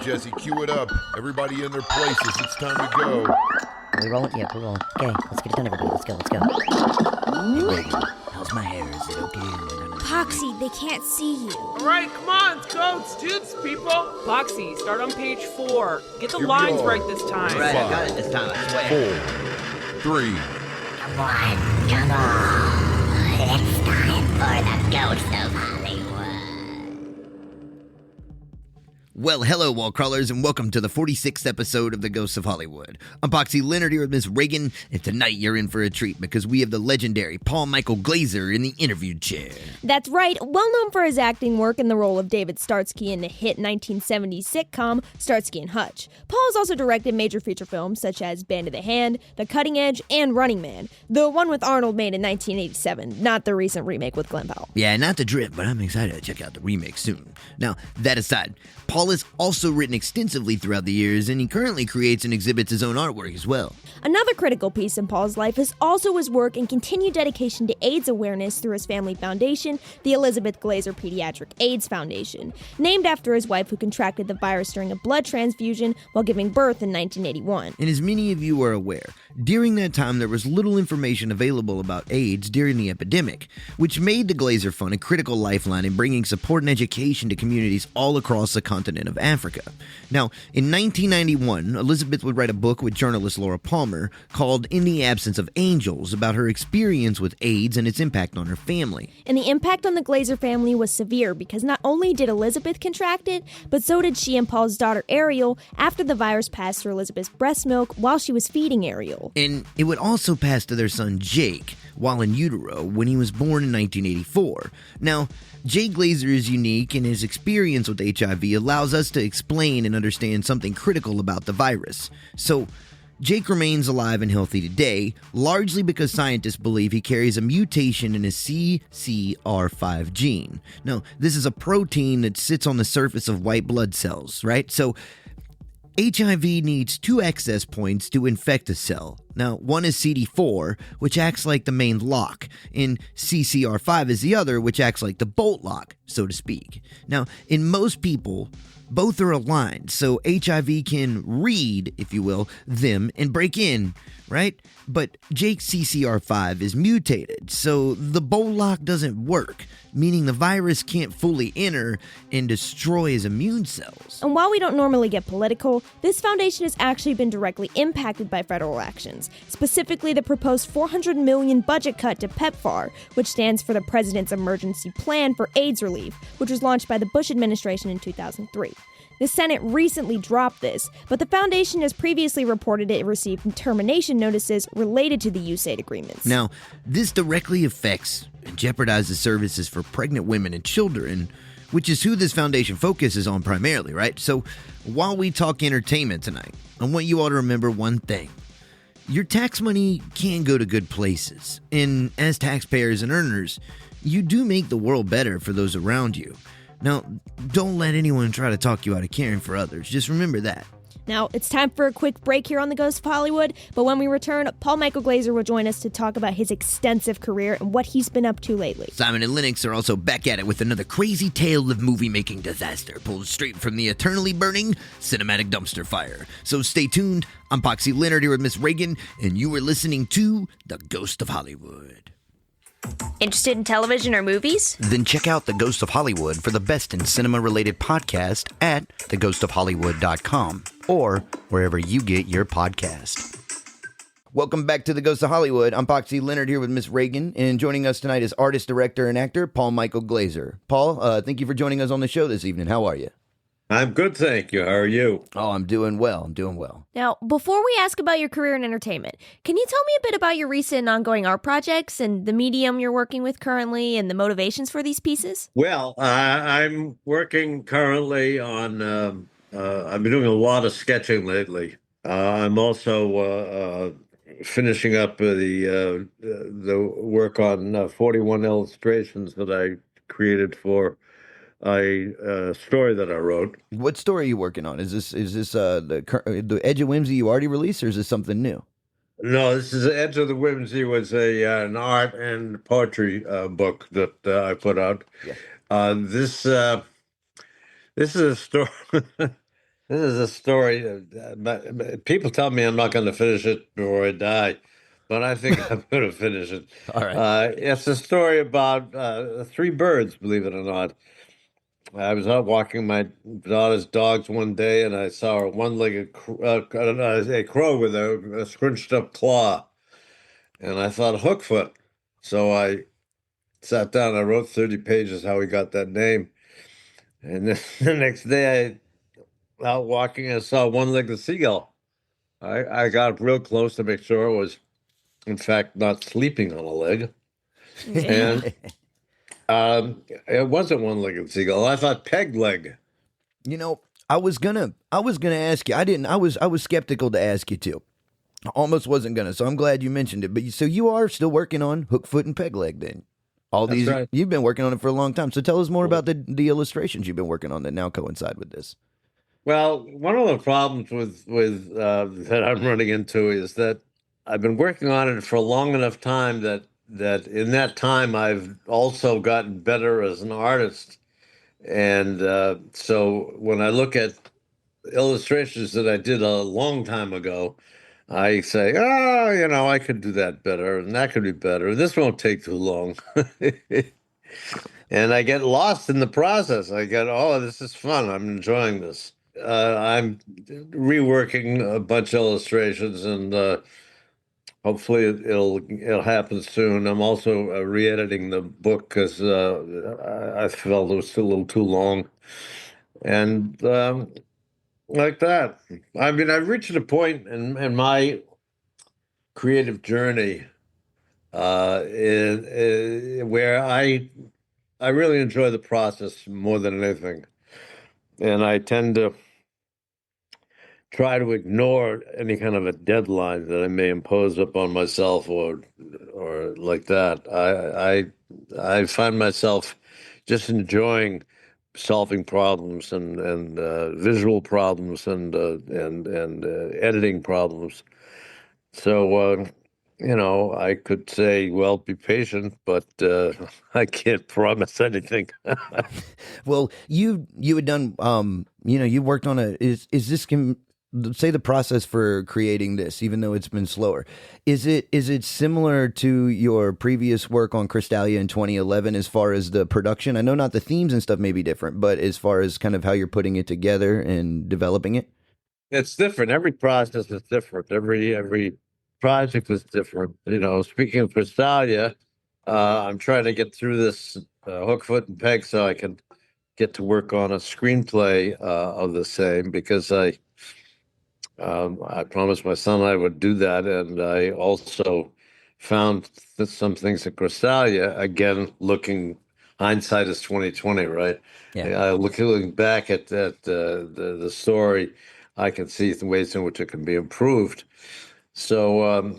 Jesse. Cue it up. Everybody in their places. It's time to go. Are we rolling? Yeah, we're rolling. Okay, let's get it done, everybody. Let's go. Hey, Reagan, how's my hair? Is it okay? Poxy, they can't see you. All right, come on, let's go. It's toots, people. Poxy, start on page 4. Get the Here we lines go. right this time. Right, I got it this time, I swear. 4, 3. Come on. It's time for the Ghost of Hollywood. Well, hello, wall crawlers, and welcome to the 46th episode of The Ghosts of Hollywood. I'm Poxy Leonard here with Miss Reagan, and tonight you're in for a treat because we have the legendary Paul Michael Glaser in the interview chair. That's right. Well known for his acting work in the role of David Starsky in the hit 1970s sitcom Starsky and Hutch. Paul has also directed major feature films such as Band of the Hand, The Cutting Edge, and Running Man. The one with Arnold made in 1987, not the recent remake with Glenn Powell. Yeah, not the drip, but I'm excited to check out the remake soon. Now, that aside, Paul has also written extensively throughout the years, and he currently creates and exhibits his own artwork as well. Another critical piece in Paul's life is also his work and continued dedication to AIDS awareness through his family foundation, the Elizabeth Glaser Pediatric AIDS Foundation, named after his wife who contracted the virus during a blood transfusion while giving birth in 1981. And as many of you are aware, during that time there was little information available about AIDS during the epidemic, which made the Glaser Fund a critical lifeline in bringing support and education to communities all across the continent of Africa. Now, in 1991, Elizabeth would write a book with journalist Laura Palmer called In the Absence of Angels about her experience with AIDS and its impact on her family. And the impact on the Glaser family was severe because not only did Elizabeth contract it, but so did she and Paul's daughter Ariel after the virus passed through Elizabeth's breast milk while she was feeding Ariel. And it would also pass to their son Jake while in utero when he was born in 1984. Now, Jay Glaser is unique, and his experience with HIV allows us to explain and understand something critical about the virus. So, Jake remains alive and healthy today, largely because scientists believe he carries a mutation in his CCR5 gene. Now, this is a protein that sits on the surface of white blood cells, right? So, HIV needs 2 access points to infect a cell. Now, one is CD4, which acts like the main lock, and CCR5 is the other, which acts like the bolt lock, so to speak. Now, in most people, both are aligned, so HIV can read, if you will, them and break in, right? But Jake's CCR5 is mutated, so the bolt lock doesn't work, meaning the virus can't fully enter and destroy his immune cells. And while we don't normally get political, this foundation has actually been directly impacted by federal actions, specifically the proposed $400 million budget cut to PEPFAR, which stands for the President's Emergency Plan for AIDS Relief, which was launched by the Bush administration in 2003. The Senate recently dropped this, but the foundation has previously reported it received termination notices related to the USAID agreements. Now, this directly affects and jeopardizes services for pregnant women and children, which is who this foundation focuses on primarily, right? So, while we talk entertainment tonight, I want you all to remember one thing. Your tax money can go to good places, and as taxpayers and earners, you do make the world better for those around you. Now, don't let anyone try to talk you out of caring for others. Just remember that. Now, it's time for a quick break here on The Ghost of Hollywood, but when we return, Paul Michael Glaser will join us to talk about his extensive career and what he's been up to lately. Simon and Lennox are also back at it with another crazy tale of movie-making disaster pulled straight from the eternally burning cinematic dumpster fire. So stay tuned. I'm Poxy Leonard here with Miss Reagan, and you are listening to The Ghost of Hollywood. Interested in television or movies? Then check out The Ghost of Hollywood for the best in cinema-related podcast at theghostofhollywood.com or wherever you get your podcast. Welcome back to The Ghost of Hollywood. I'm Poxy Leonard here with Miss Reagan, and joining us tonight is artist, director, and actor Paul Michael Glaser. Paul, thank you for joining us on the show this evening. How are you? I'm good, thank you. How are you? Oh, I'm doing well. Now, before we ask about your career in entertainment, can you tell me a bit about your recent and ongoing art projects and the medium you're working with currently and the motivations for these pieces? Well, I'm working currently on, I've been doing a lot of sketching lately. I'm also finishing up the work on 41 illustrations that I created for a story that I wrote. What story are you working on? Is this the Edge of Whimsy you already released, or is this something new? No, this is Edge of the Whimsy was an art and poetry book that I put out. Yeah. This is a story. This is a story. People tell me I'm not going to finish it before I die, but I think I'm going to finish it. All right. It's a story about three birds, believe it or not. I was out walking my daughter's dogs one day, and I saw a one-legged a crow with a scrunched up claw, and I thought hookfoot. So I sat down. I wrote 30 pages how he got that name, and then the next day out walking, I saw a one-legged seagull. I got real close to make sure it was, in fact, not sleeping on a leg. And it wasn't one-legged seagull. I thought peg leg. You know, I was gonna ask you. I was skeptical to ask you too. I almost wasn't gonna, so I'm glad you mentioned it. But so you are still working on hook, foot, and peg leg then? All That's these right. you've been working on it for a long time. So tell us more about the illustrations you've been working on that now coincide with this. Well, one of the problems with that I'm running into is that I've been working on it for a long enough time that in that time I've also gotten better as an artist. And so when I look at illustrations that I did a long time ago, I say, oh, I could do that better, and that could be better. This won't take too long. And I get lost in the process. I get, oh, this is fun. I'm enjoying this. I'm reworking a bunch of illustrations, and hopefully it'll happen soon. I'm also re-editing the book because I felt it was still a little too long, and like that. I mean, I've reached a point in my creative journey where I really enjoy the process more than anything, and I tend to try to ignore any kind of a deadline that I may impose upon myself or like that. I find myself just enjoying solving problems and visual problems and editing problems. So I could say, well, be patient, but I can't promise anything. Well, you had done you worked on is this say the process for creating this, even though it's been slower, is it similar to your previous work on Crystalia in 2011 as far as the production? I know not the themes and stuff may be different, but as far as kind of how you're putting it together and developing it. It's different. Every process is different. Every project is different. Speaking of Crystalia, I'm trying to get through this hook, foot, and peg so I can get to work on a screenplay of the same because I promised my son I would do that, and I also found some things in Crystalia. Again, looking hindsight is 2020, right? Yeah. Looking back at the story, I can see the ways in which it can be improved. So,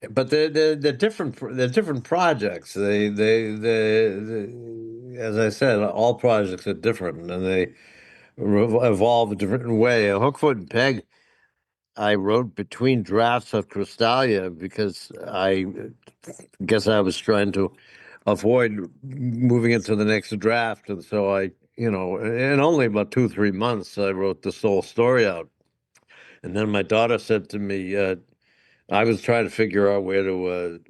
but they're different. They're different projects. As I said, all projects are different, and they evolve a different way. A hook, foot, and peg I wrote between drafts of Crystalia because I guess I was trying to avoid moving into the next draft. And so in only about 2, 3 months, I wrote this whole story out. And then my daughter said to me, I was trying to figure out where to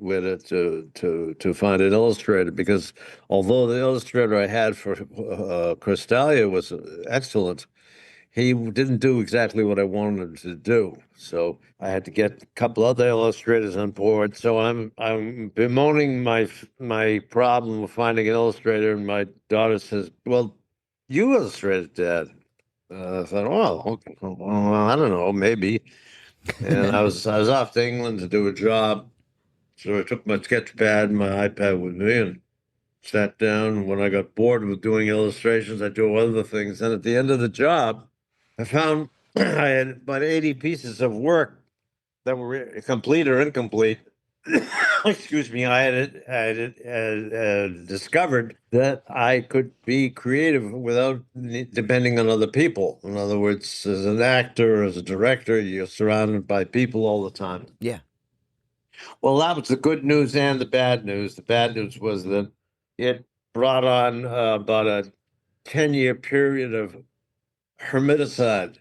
find an illustrator because although the illustrator I had for Crystalia was excellent, he didn't do exactly what I wanted him to do. So I had to get a couple other illustrators on board. So I'm bemoaning my problem of finding an illustrator, and my daughter says, "Well, you illustrated, Dad." I thought, "Oh, okay. Well, I don't know, maybe." And I was off to England to do a job, so I took my sketch pad and my iPad with me and sat down. When I got bored with doing illustrations, I do other things. And at the end of the job, I found I had about 80 pieces of work that were complete or incomplete. Excuse me. I had discovered that I could be creative without depending on other people. In other words, as an actor, as a director, you're surrounded by people all the time. Yeah. Well, that was the good news and the bad news. The bad news was that it brought on about a 10-year period of Hermiticide.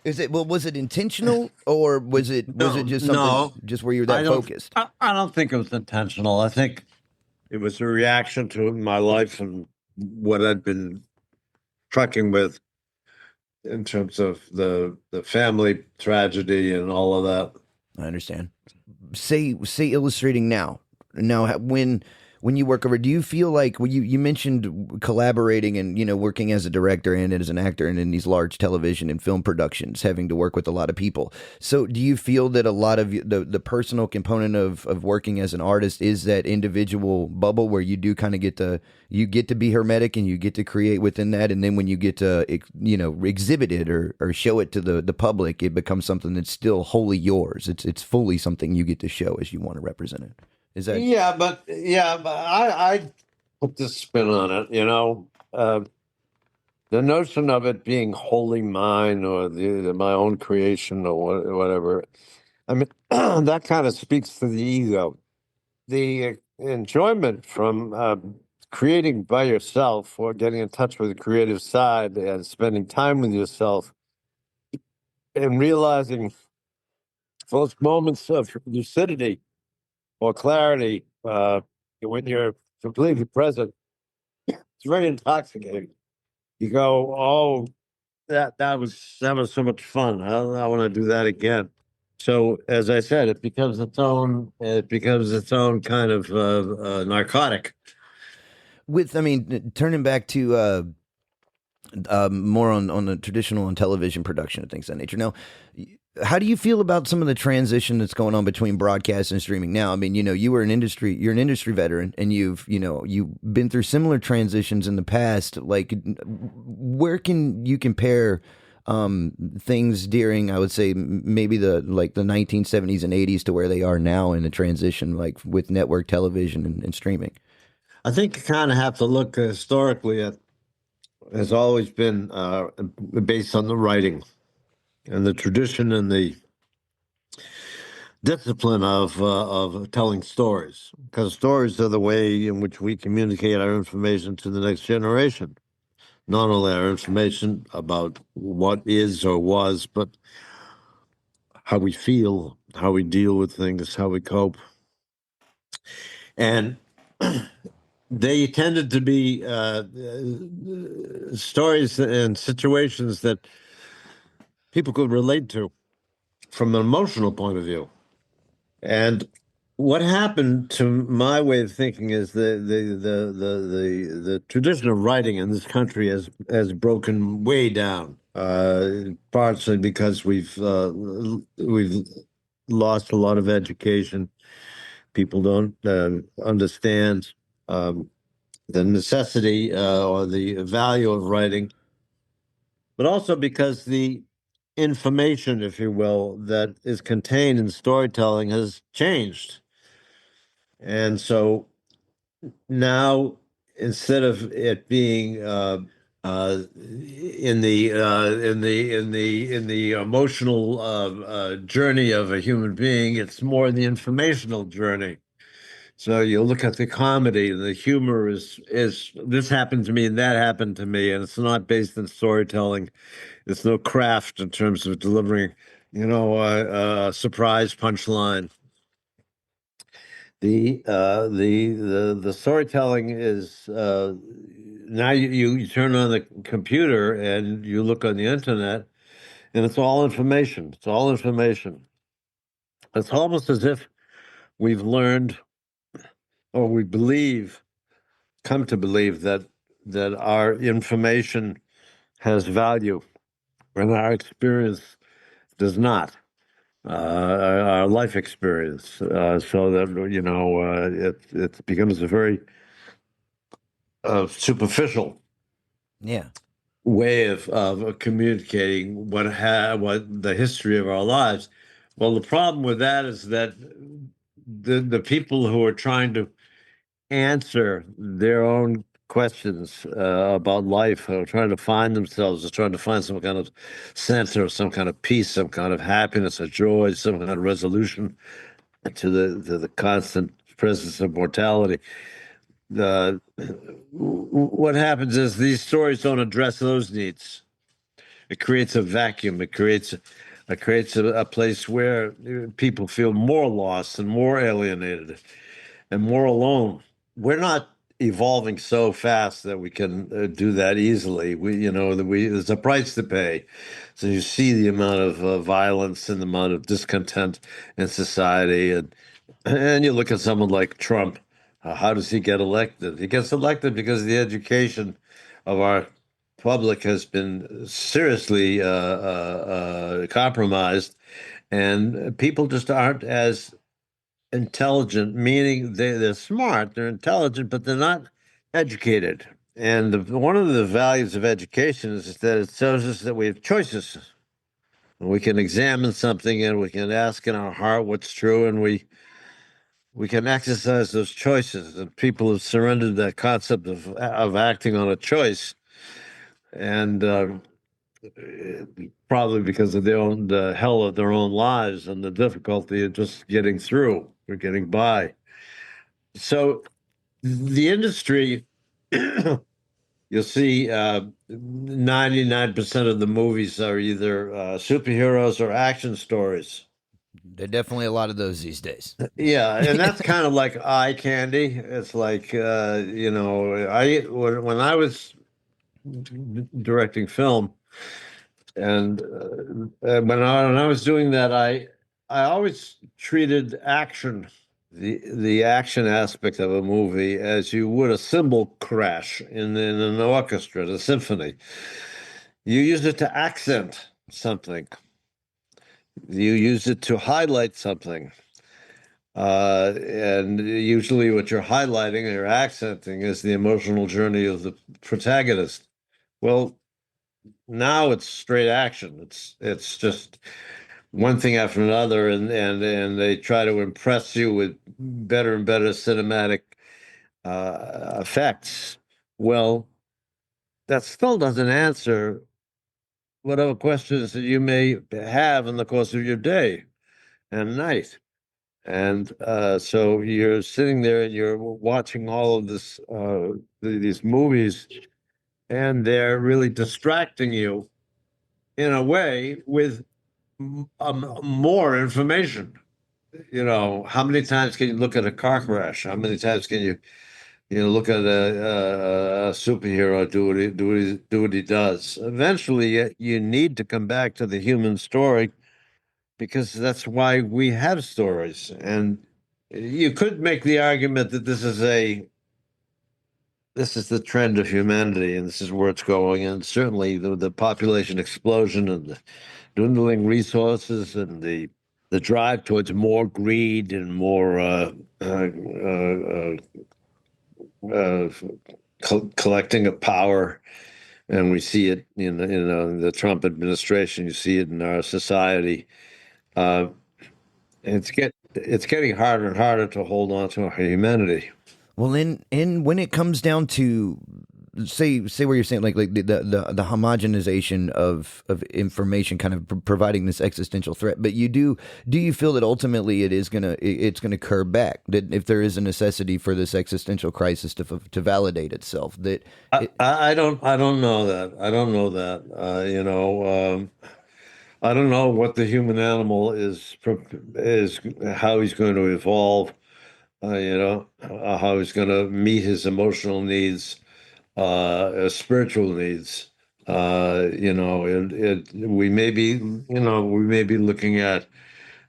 Is it well? Was it intentional, or was it just something No, just where you're that focused? I don't think it was intentional. I think it was a reaction to my life and what I'd been trucking with in terms of the family tragedy and all of that. I understand. Say illustrating now. Now, when you work over, do you feel like you mentioned collaborating and working as a director and as an actor and in these large television and film productions, having to work with a lot of people. So, do you feel that a lot of the personal component of working as an artist is that individual bubble where you do kind of get to be hermetic and you get to create within that, and then when you get to exhibit it or show it to the public, it becomes something that's still wholly yours. It's fully something you get to show as you want to represent it. Is that But I put this spin on it. The notion of it being wholly mine or my own creation or whatever. I mean, that kind of speaks to the ego. The enjoyment from creating by yourself or getting in touch with the creative side and spending time with yourself and realizing those moments of lucidity or clarity when you're completely present, it's very intoxicating. You go, oh, that was so much fun. I want to do that again. So, as I said, it becomes its own kind of narcotic. turning back to more on the traditional on television production and things of that nature. Now, how do you feel about some of the transition that's going on between broadcast and streaming now? I mean, you're an industry veteran, and you've been through similar transitions in the past. Like, where can you compare things during, I would say, maybe the 1970s and 80s to where they are now in the transition, like with network television and streaming? I think you kind of have to look historically at has always been based on the writing and the tradition and the discipline of telling stories, because stories are the way in which we communicate our information to the next generation. Not only our information about what is or was, but how we feel, how we deal with things, how we cope. And they tended to be stories and situations that people could relate to from an emotional point of view. And what happened to my way of thinking is the tradition of writing in this country has broken way down. Partially because we've lost a lot of education. People don't understand the necessity or the value of writing, but also because the information, if you will, that is contained in storytelling has changed. And so now, instead of it being in the emotional journey of a human being, it's more the informational journey. So you look at the comedy, and the humor is this happened to me and that happened to me, and it's not based in storytelling. There's no craft in terms of delivering, a surprise punchline. The storytelling is now you turn on the computer and you look on the internet, and it's all information. It's all information. It's almost as if we've learned, or we come to believe that our information has value, and our experience does not. Our life experience, so that it becomes a very superficial way of communicating what the history of our lives. Well, the problem with that is that the people who are trying to answer their own questions about life, or trying to find themselves, or trying to find some kind of center, some kind of peace, some kind of happiness or joy, some kind of resolution to the constant presence of mortality. what happens is these stories don't address those needs. It creates a vacuum. It creates a place where people feel more lost and more alienated and more alone. We're not evolving so fast that we can do that easily. There's a price to pay. So you see the amount of violence and the amount of discontent in society, and you look at someone like Trump. How does he get elected? He gets elected because the education of our public has been seriously compromised, and people just aren't as intelligent, meaning they're smart, they're intelligent, but they're not educated. And one of the values of education is that it shows us that we have choices. We can examine something and we can ask in our heart what's true, and we can exercise those choices. And people have surrendered that concept of acting on a choice, and probably because of their own the hell of their own lives and the difficulty of just getting through or getting by. So the industry, you'll see 99% of the movies are either superheroes or action stories. There are definitely a lot of those these days. Yeah, and that's kind of like eye candy. It's like when I was directing film, and when I was doing that, I always treated action, the action aspect of a movie, as you would a cymbal crash in an orchestra, a symphony. You use it to accent something. You use it to highlight something. And usually what you're highlighting or accenting is the emotional journey of the protagonist. Well, now it's straight action. It's just one thing after another, and they try to impress you with better and better cinematic effects. Well, that still doesn't answer whatever questions that you may have in the course of your day and night. And so you're sitting there and you're watching all of these movies, and they're really distracting you in a way with more information. How many times can you look at a car crash? How many times can you look at a superhero do what he does? Eventually, you need to come back to the human story, because that's why we have stories. And you could make the argument that this is the trend of humanity, and this is where it's going. And certainly the population explosion and the dwindling resources and the drive towards more greed and more uh, collecting of power. And we see it in the Trump administration. You see it in our society. Uh, it's getting harder and harder to hold on to our humanity. Well, in when it comes down to say where you're saying like the homogenization of information kind of providing this existential threat, but do you feel that ultimately it's gonna curb back, that if there is a necessity for this existential crisis to validate itself, that I don't know that. I don't know that. I don't know what the human animal is how he's going to evolve. How he's going to meet his emotional needs, spiritual needs. We may be looking at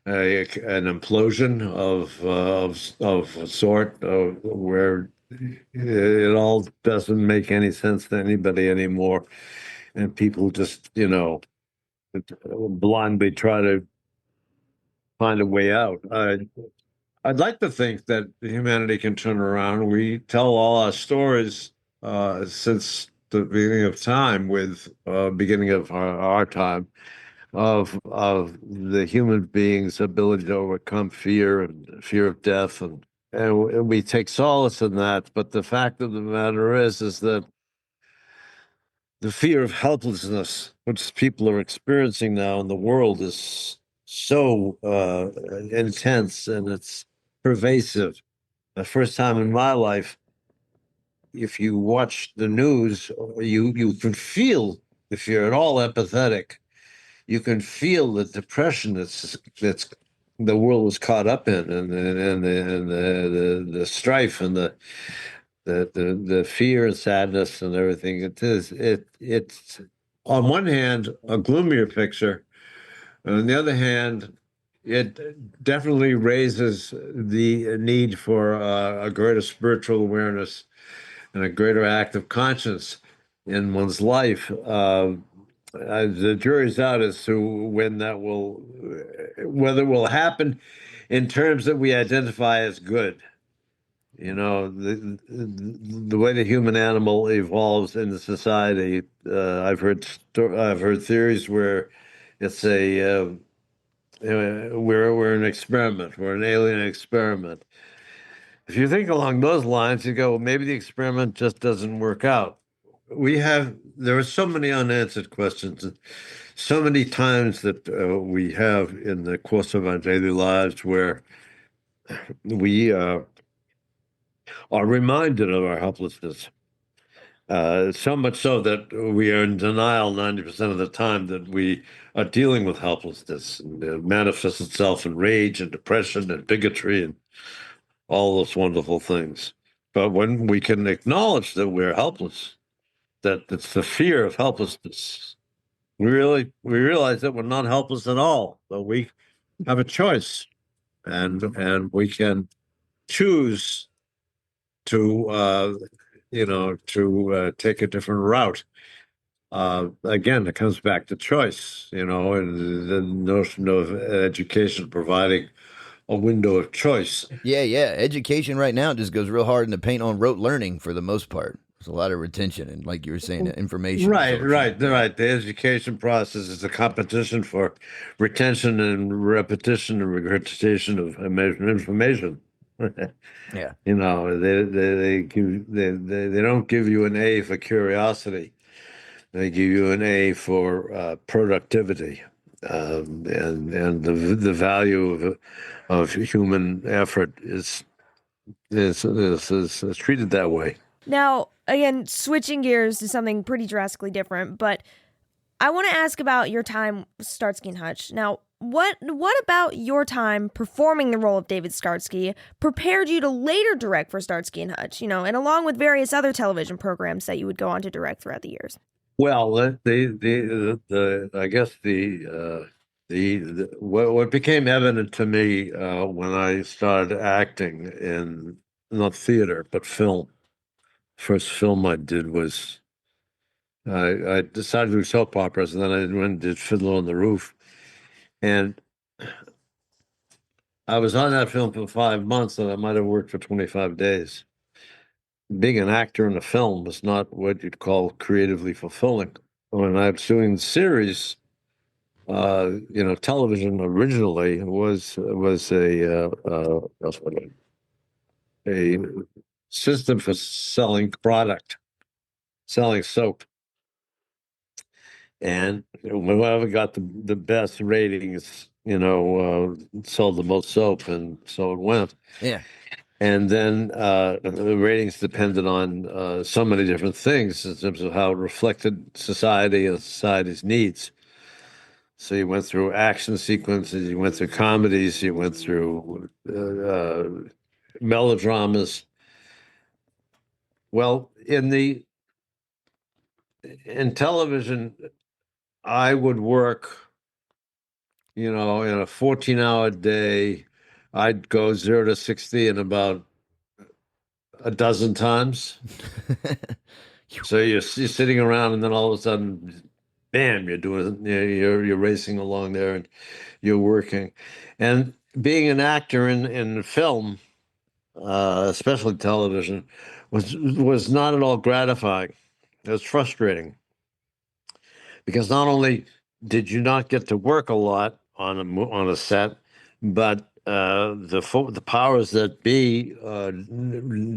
an implosion of a sort, where it all doesn't make any sense to anybody anymore, and people just blindly try to find a way out. I'd like to think that humanity can turn around. We tell all our stories since the beginning of time, with beginning of our time, of the human being's ability to overcome fear and fear of death, and we take solace in that. But the fact of the matter is that the fear of helplessness, which people are experiencing now in the world, is so intense, and it's pervasive. The first time in my life if you watch the news, you can feel, if you're at all empathetic, you can feel the depression that's the world was caught up in, and the strife and the fear and sadness and everything. It's on one hand a gloomier picture, and on the other hand, it definitely raises the need for a greater spiritual awareness and a greater act of conscience in one's life. The jury's out as to when that will, whether it will happen in terms that we identify as good. You know, the way the human animal evolves in the society. I've heard theories where it's we're an experiment, we're an alien experiment. If you think along those lines, you go, well, maybe the experiment just doesn't work out. There are so many unanswered questions, so many times that we have in the course of our daily lives where we are reminded of our helplessness. So much so that we are in denial 90% of the time that we are dealing with helplessness. And it manifests itself in rage and depression and bigotry and all those wonderful things. But when we can acknowledge that we're helpless, that it's the fear of helplessness, we realize that we're not helpless at all, but we have a choice, and we can choose to take a different route. Again, it comes back to choice, and the notion of education providing a window of choice. Yeah. Education right now just goes real hard in the paint on rote learning for the most part. There's a lot of retention and, like you were saying, information. Right. absorption. The education process is a competition for retention and repetition and regurgitation of information. Yeah. They don't give you an A for curiosity. They give you an A for productivity, and the value of human effort is treated that way. Now, again, switching gears to something pretty drastically different, but I want to ask about your time with Starsky and Hutch. Now, what about your time performing the role of David Starsky prepared you to later direct for Starsky and Hutch, and along with various other television programs that you would go on to direct throughout the years? Well, I guess what became evident to me when I started acting in not theater but film. First film I did was I decided to do soap operas, and then I went and did Fiddler on the Roof, and I was on that film for 5 months, and I might have worked for 25 days. Being an actor in a film was not what you'd call creatively fulfilling. When I was doing the series, television originally was a system for selling product, selling soap. And whoever got the best ratings, sold the most soap, and so it went. Yeah. And then the ratings depended on so many different things in terms of how it reflected society and society's needs. So you went through action sequences, you went through comedies, you went through melodramas. Well, in television, I would work, in a 14-hour day. I'd go 0 to 60 in about a dozen times. So you're sitting around, and then all of a sudden, bam, you're racing along there, and you're working. And being an actor in film, especially television, was not at all gratifying. It was frustrating because not only did you not get to work a lot on a set, but the powers that be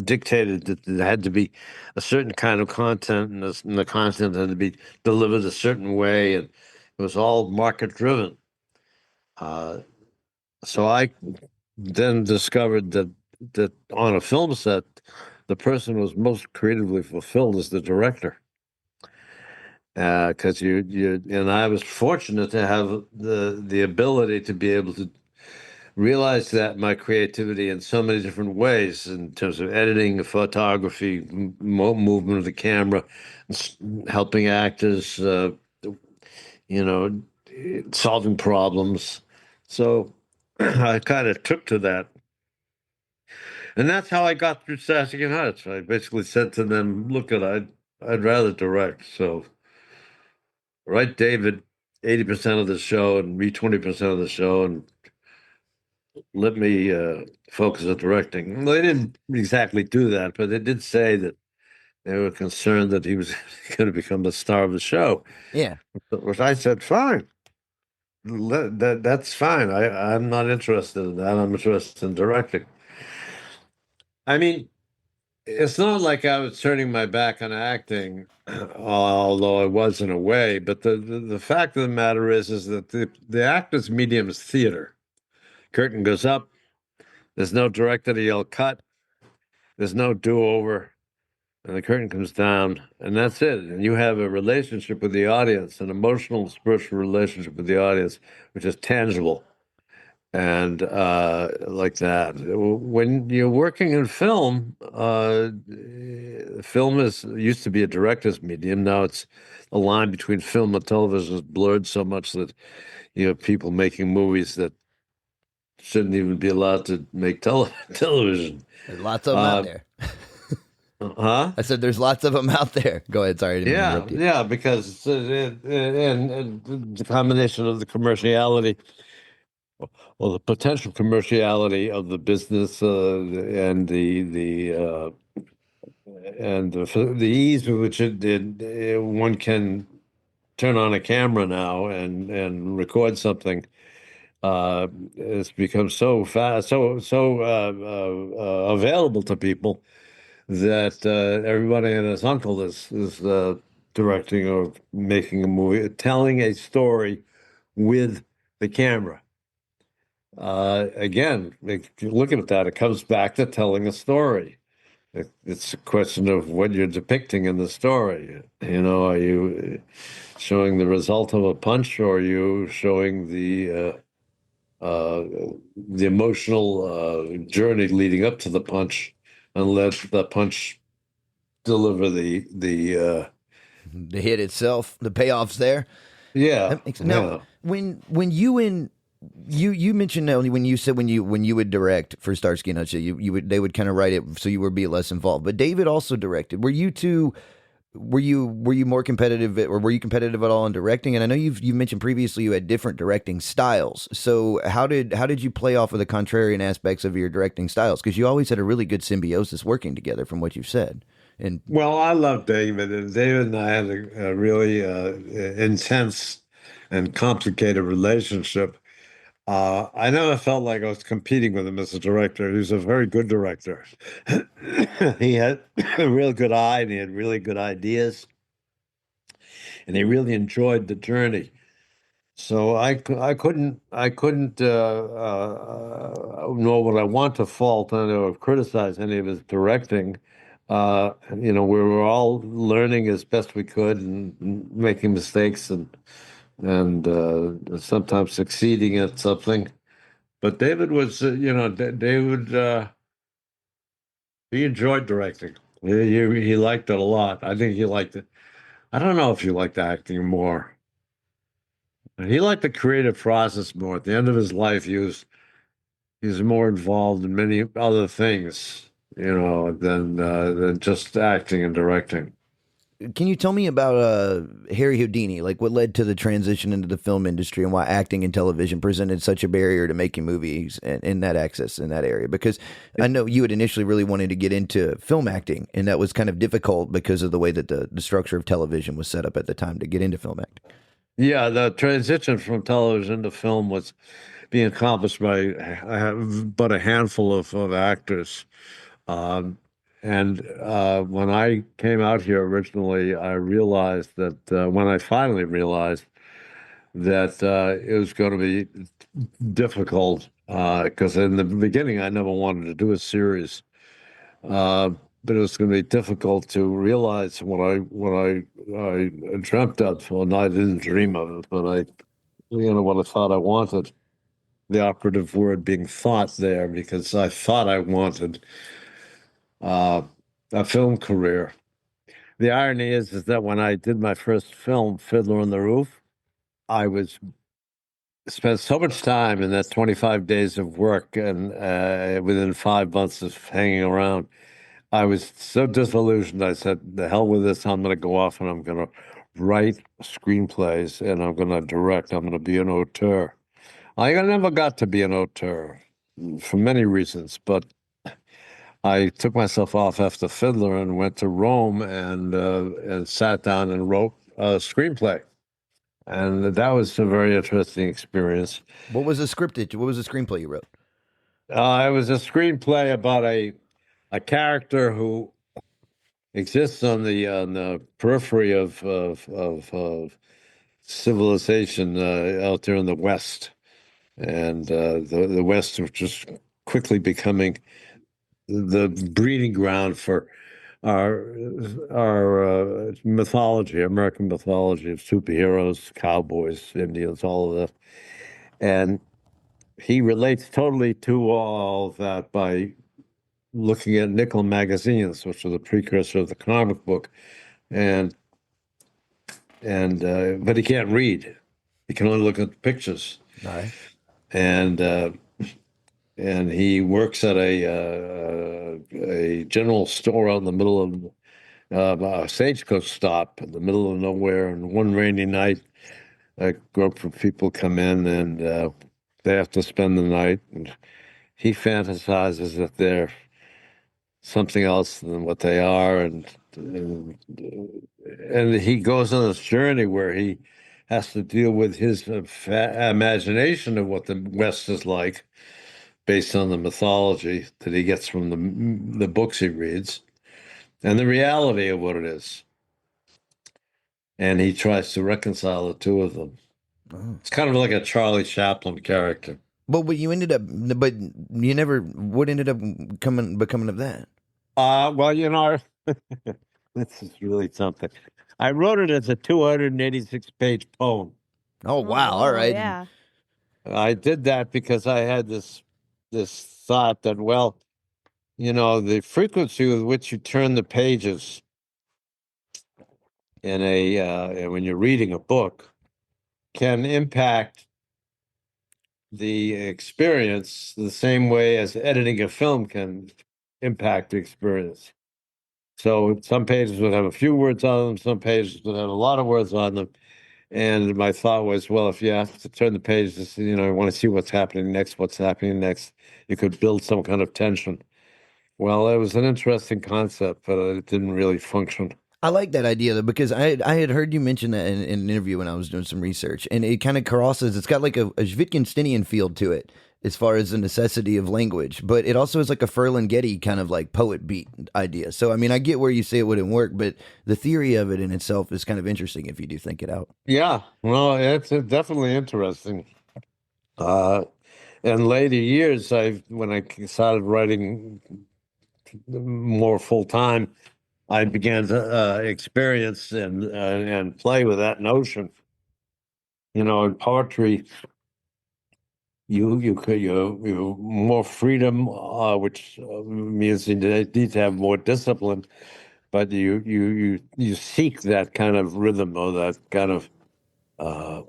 dictated that there had to be a certain kind of content, and the content had to be delivered a certain way, and it was all market driven. So I then discovered that on a film set, the person who's most creatively fulfilled is the director. Because and I was fortunate to have the ability to be able to realize that my creativity in so many different ways, in terms of editing, photography, movement of the camera, helping actors, you know, solving problems. So I kind of took to that. And that's how I got through Static and Hutch. I basically said to them, look, I'd rather direct. So write David 80% of the show and me 20% of the show, and let me focus on directing. Well, they didn't exactly do that, but they did say that they were concerned that he was going to become the star of the show. Yeah. Which I said, fine. That's fine. I'm not interested in that. I'm interested in directing. I mean, it's not like I was turning my back on acting, although I was in a way. But the fact of the matter is that the actor's medium is theater. Curtain goes up. There's no director to yell cut. There's no do-over. And the curtain comes down, and that's it. And you have a relationship with the audience, an emotional, spiritual relationship with the audience, which is tangible. And like that. When you're working in film, film used to be a director's medium. Now it's the line between film and television is blurred so much that you have people making movies that shouldn't even be allowed to make television. There's lots of them out there. Huh? I said there's lots of them out there. Go ahead. Sorry. I didn't mean to interrupt you. Yeah, because and the combination of the commerciality or the potential commerciality of the business and the ease with which one can turn on a camera now and record something. It's become so fast, so available to people that everybody and his uncle is directing or making a movie, telling a story with the camera. Again, looking at that, it comes back to telling a story. It's a question of what you're depicting in the story. Are you showing the result of a punch, or are you showing the emotional journey leading up to the punch, and let the punch deliver the hit itself, the payoff's there. yeah. That makes, now, when you mentioned only when you said when you would direct for Starsky and Hutch, they would kind of write it so you would be less involved. But David also directed. Were you more competitive, or were you competitive at all in directing? And I know you mentioned previously you had different directing styles. So how did you play off of the contrarian aspects of your directing styles? Because you always had a really good symbiosis working together, from what you've said. And well, I love David, and David and I had a really intense and complicated relationship. I never felt like I was competing with him as a director. He was a very good director. He had a real good eye, and he had really good ideas, and he really enjoyed the journey. So I couldn't nor would I want to fault or criticize any of his directing. We were all learning as best we could and making mistakes and sometimes succeeding at something. But David was, David, he enjoyed directing. He liked it a lot. I think he liked it. I don't know if he liked acting more. He liked the creative process more. At the end of his life, he's more involved in many other things, than just acting and directing. can you tell me about Harry Houdini? Like, what led to the transition into the film industry, and why acting and television presented such a barrier to making movies and in that access in that area? Because I know you had initially really wanted to get into film acting, and that was kind of difficult because of the way that the structure of television was set up at the time to get into film acting. Yeah, the transition from television to film was being accomplished by but a handful of actors. And when I came out here originally, I realized that when I finally realized that it was going to be difficult, because in the beginning I never wanted to do a series. but it was going to be difficult to realize when I dreamt of. Well, no, I didn't dream of it, but what I thought I wanted. The operative word being thought there, because I thought I wanted uh, a film career. The irony is that when I did my first film, Fiddler on the Roof, I was spent so much time in that 25 days of work and within 5 months of hanging around, I was so disillusioned. I said, the hell with this. I'm going to go off and I'm going to write screenplays and I'm going to direct. I'm going to be an auteur. I never got to be an auteur for many reasons, but I took myself off after Fiddler and went to Rome and sat down and wrote a screenplay. And that was a very interesting experience. What was the screenplay you wrote? It was a screenplay about a character who exists on the periphery of civilization out there in the West, and the West was just quickly becoming the breeding ground for our mythology, American mythology of superheroes, cowboys, Indians, all of that. And he relates totally to all of that by looking at nickel magazines, which are the precursor of the comic book, and but he can't read. He can only look at the pictures. All right. And he works at a general store out in the middle of a stagecoach stop in the middle of nowhere. And one rainy night, a group of people come in and they have to spend the night. And he fantasizes that they're something else than what they are, and he goes on this journey where he has to deal with his imagination of what the West is like, based on the mythology that he gets from the books he reads, and the reality of what it is. And he tries to reconcile the two of them. Oh. It's kind of like a Charlie Chaplin character. But you ended up, but you never. What ended up becoming of that? Well, this is really something. I wrote it as a 286-page poem. Oh wow! All right. Yeah. I did that because I had this thought that, well, the frequency with which you turn the pages in when you're reading a book can impact the experience the same way as editing a film can impact the experience. So some pages would have a few words on them, some pages would have a lot of words on them. And my thought was, well, if you have to turn the pages, I want to see what's happening next, you could build some kind of tension. Well, it was an interesting concept, but it didn't really function. I like that idea though, because I had heard you mention that in an interview when I was doing some research, and it kind of crosses. It's got like a Wittgensteinian feel to it as far as the necessity of language, but it also is like a Ferlinghetti kind of like poet beat idea. So I mean, I get where you say it wouldn't work, but the theory of it in itself is kind of interesting if you do think it out. Yeah, well, it's definitely interesting. In later years, when I started writing more full time, I began to experience and play with that notion. In poetry, you more freedom, which means you need to have more discipline, but you seek that kind of rhythm or that kind of the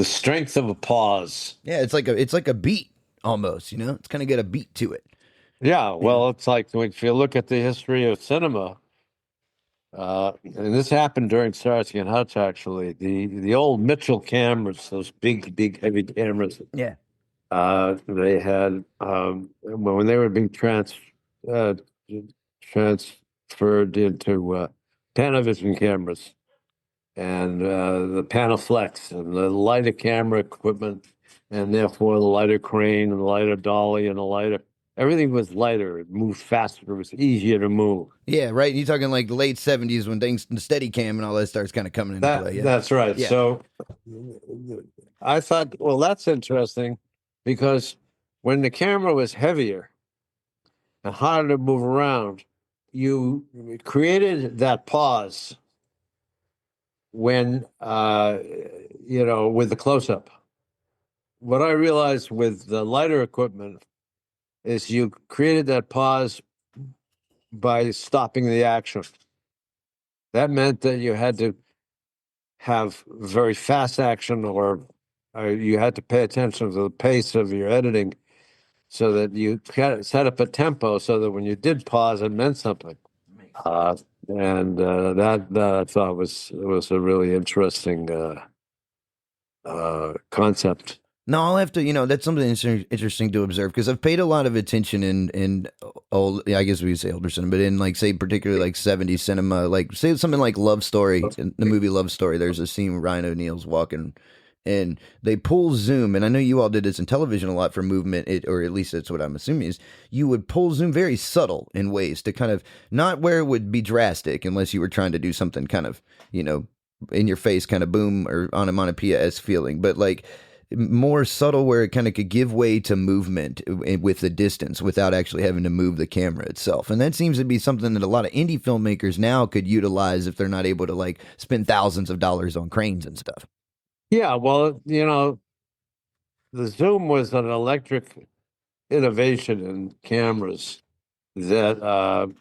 strength of a pause. Yeah, it's like a beat almost. It's kind of got a beat to it. Yeah, well, it's like if you look at the history of cinema, and this happened during Starsky and Hutch, actually. The old Mitchell cameras, those big, heavy cameras. Yeah. They had when they were being transferred into Panavision cameras, and the Panaflex and the lighter camera equipment, and therefore the lighter crane and the lighter dolly and the lighter. Everything was lighter. It moved faster. It was easier to move. Yeah, right. You're talking like the late 70s when things, the Steadicam and all that starts kind of coming into play. Yeah. That's right. Yeah. So I thought, well, that's interesting because when the camera was heavier and harder to move around, you created that pause when, with the close up. What I realized with the lighter equipment is you created that pause by stopping the action. That meant that you had to have very fast action, or you had to pay attention to the pace of your editing so that you set up a tempo so that when you did pause, it meant something. That I thought was a really interesting concept. No, I'll have to, that's something interesting to observe because I've paid a lot of attention in old, I guess we would say older cinema, but in like, say, particularly like 70s cinema, like say something like Love Story, in the movie Love Story, there's a scene where Ryan O'Neal's walking and they pull zoom. And I know you all did this in television a lot for movement, or at least that's what I'm assuming is you would pull zoom very subtle in ways to kind of not where it would be drastic unless you were trying to do something kind of, in your face kind of boom or onomatopoeia-esque feeling, but like, more subtle where it kind of could give way to movement with the distance without actually having to move the camera itself. And that seems to be something that a lot of indie filmmakers now could utilize if they're not able to like spend thousands of dollars on cranes and stuff. Yeah, well, the zoom was an electric innovation in cameras that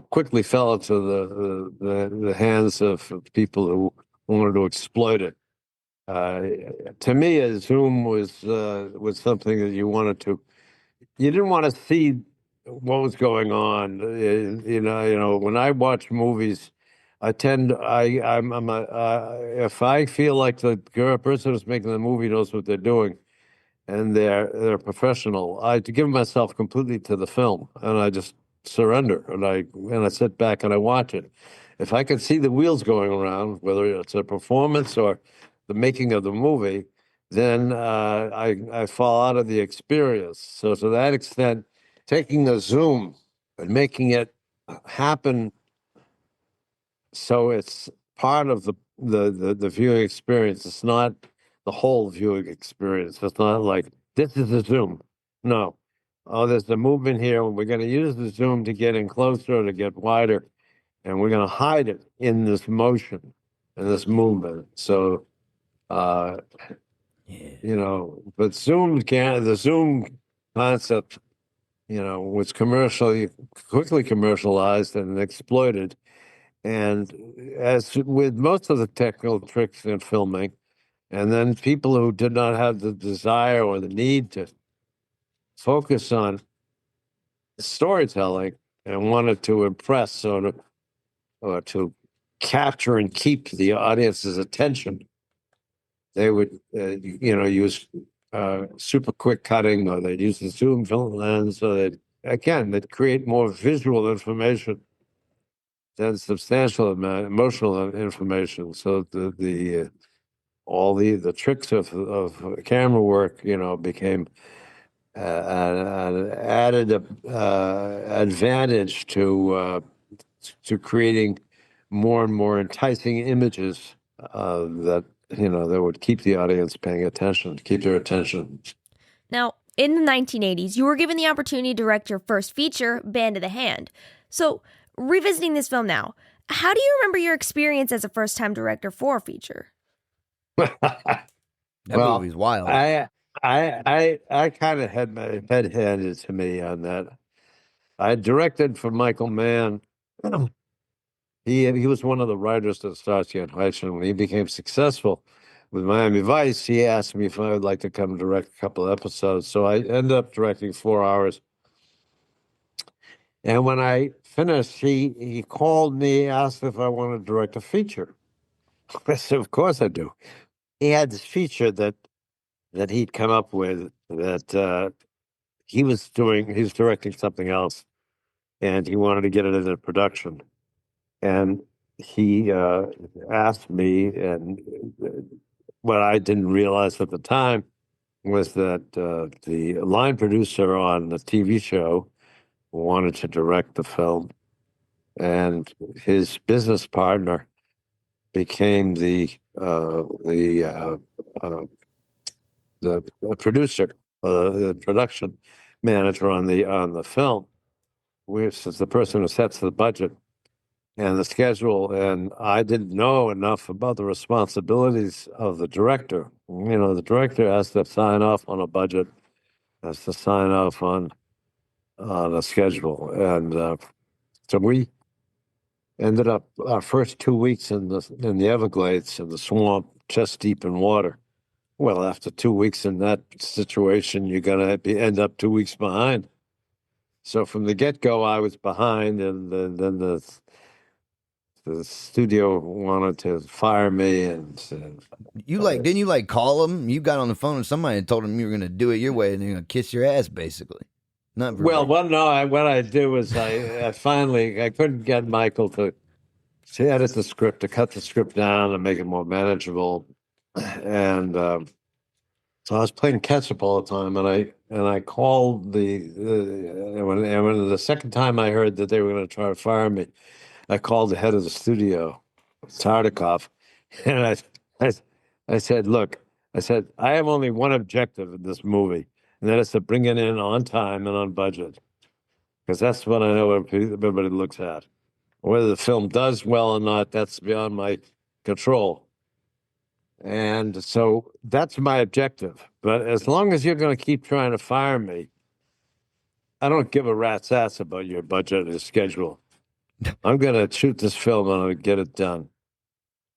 quickly fell into the hands of people who wanted to exploit it. To me, a zoom was something that you didn't want to see what was going on. When I watch movies, if I feel like the person who's making the movie knows what they're doing and they're professional, I give myself completely to the film and I just surrender and I sit back and I watch it. If I can see the wheels going around, whether it's a performance or the making of the movie, then I fall out of the experience. So to that extent, taking a zoom and making it happen so it's part of the viewing experience. It's not the whole viewing experience. It's not like this is a zoom. No. Oh, there's the movement here, and we're going to use the zoom to get in closer, to get wider, and we're going to hide it in this motion, in this movement. So but the Zoom concept, was quickly commercialized and exploited. And as with most of the technical tricks in filming, and then people who did not have the desire or the need to focus on storytelling and wanted to impress or to capture and keep the audience's attention, they would, use super quick cutting, or they'd use the zoom film lens, or they'd create more visual information than substantial amount emotional information. So all the tricks of camera work, became an added advantage to creating more and more enticing images that that would keep the audience paying attention, keep their attention. Now, in the 1980s, you were given the opportunity to direct your first feature, Band of the Hand. So, revisiting this film now, how do you remember your experience as a first-time director for a feature? That movie's wild. I kind of had my head handed to me on that. I directed for Michael Mann. He was one of the writers of Starsky and Hutch, and when he became successful with Miami Vice, he asked me if I would like to come direct a couple of episodes. So I ended up directing 4 hours. And when I finished, he called me, asked if I wanted to direct a feature. I said, of course I do. He had this feature that he'd come up with that he was directing something else, and he wanted to get it into production. And he asked me, and what I didn't realize at the time was that the line producer on the TV show wanted to direct the film, and his business partner became the producer. the production manager on the film, which is the person who sets the budget and the schedule. And I didn't know enough about the responsibilities of the director. You know, the director has to sign off on a budget, has to sign off on a schedule, and so we ended up our first 2 weeks in the Everglades in the swamp, chest deep in water. Well, after 2 weeks in that situation, you're gonna end up 2 weeks behind. So from the get-go, I was behind, and then the studio wanted to fire me, and You like didn't you like call them? You got on the phone with somebody and told them you were going to do it your way and they're going to kiss your ass, basically. Not well, verbatim. what I did was I finally I couldn't get Michael to edit the script, to cut the script down and make it more manageable, and so I was playing catch up all the time, and I called when the second time I heard that they were going to try to fire me, I called the head of the studio, Tartikoff, and I, I said, look, I said, I have only one objective in this movie, and that is to bring it in on time and on budget, because that's what I know everybody looks at. Whether the film does well or not, that's beyond my control. And so that's my objective. But as long as you're going to keep trying to fire me, I don't give a rat's ass about your budget or schedule. I'm going to shoot this film and I'm going to get it done.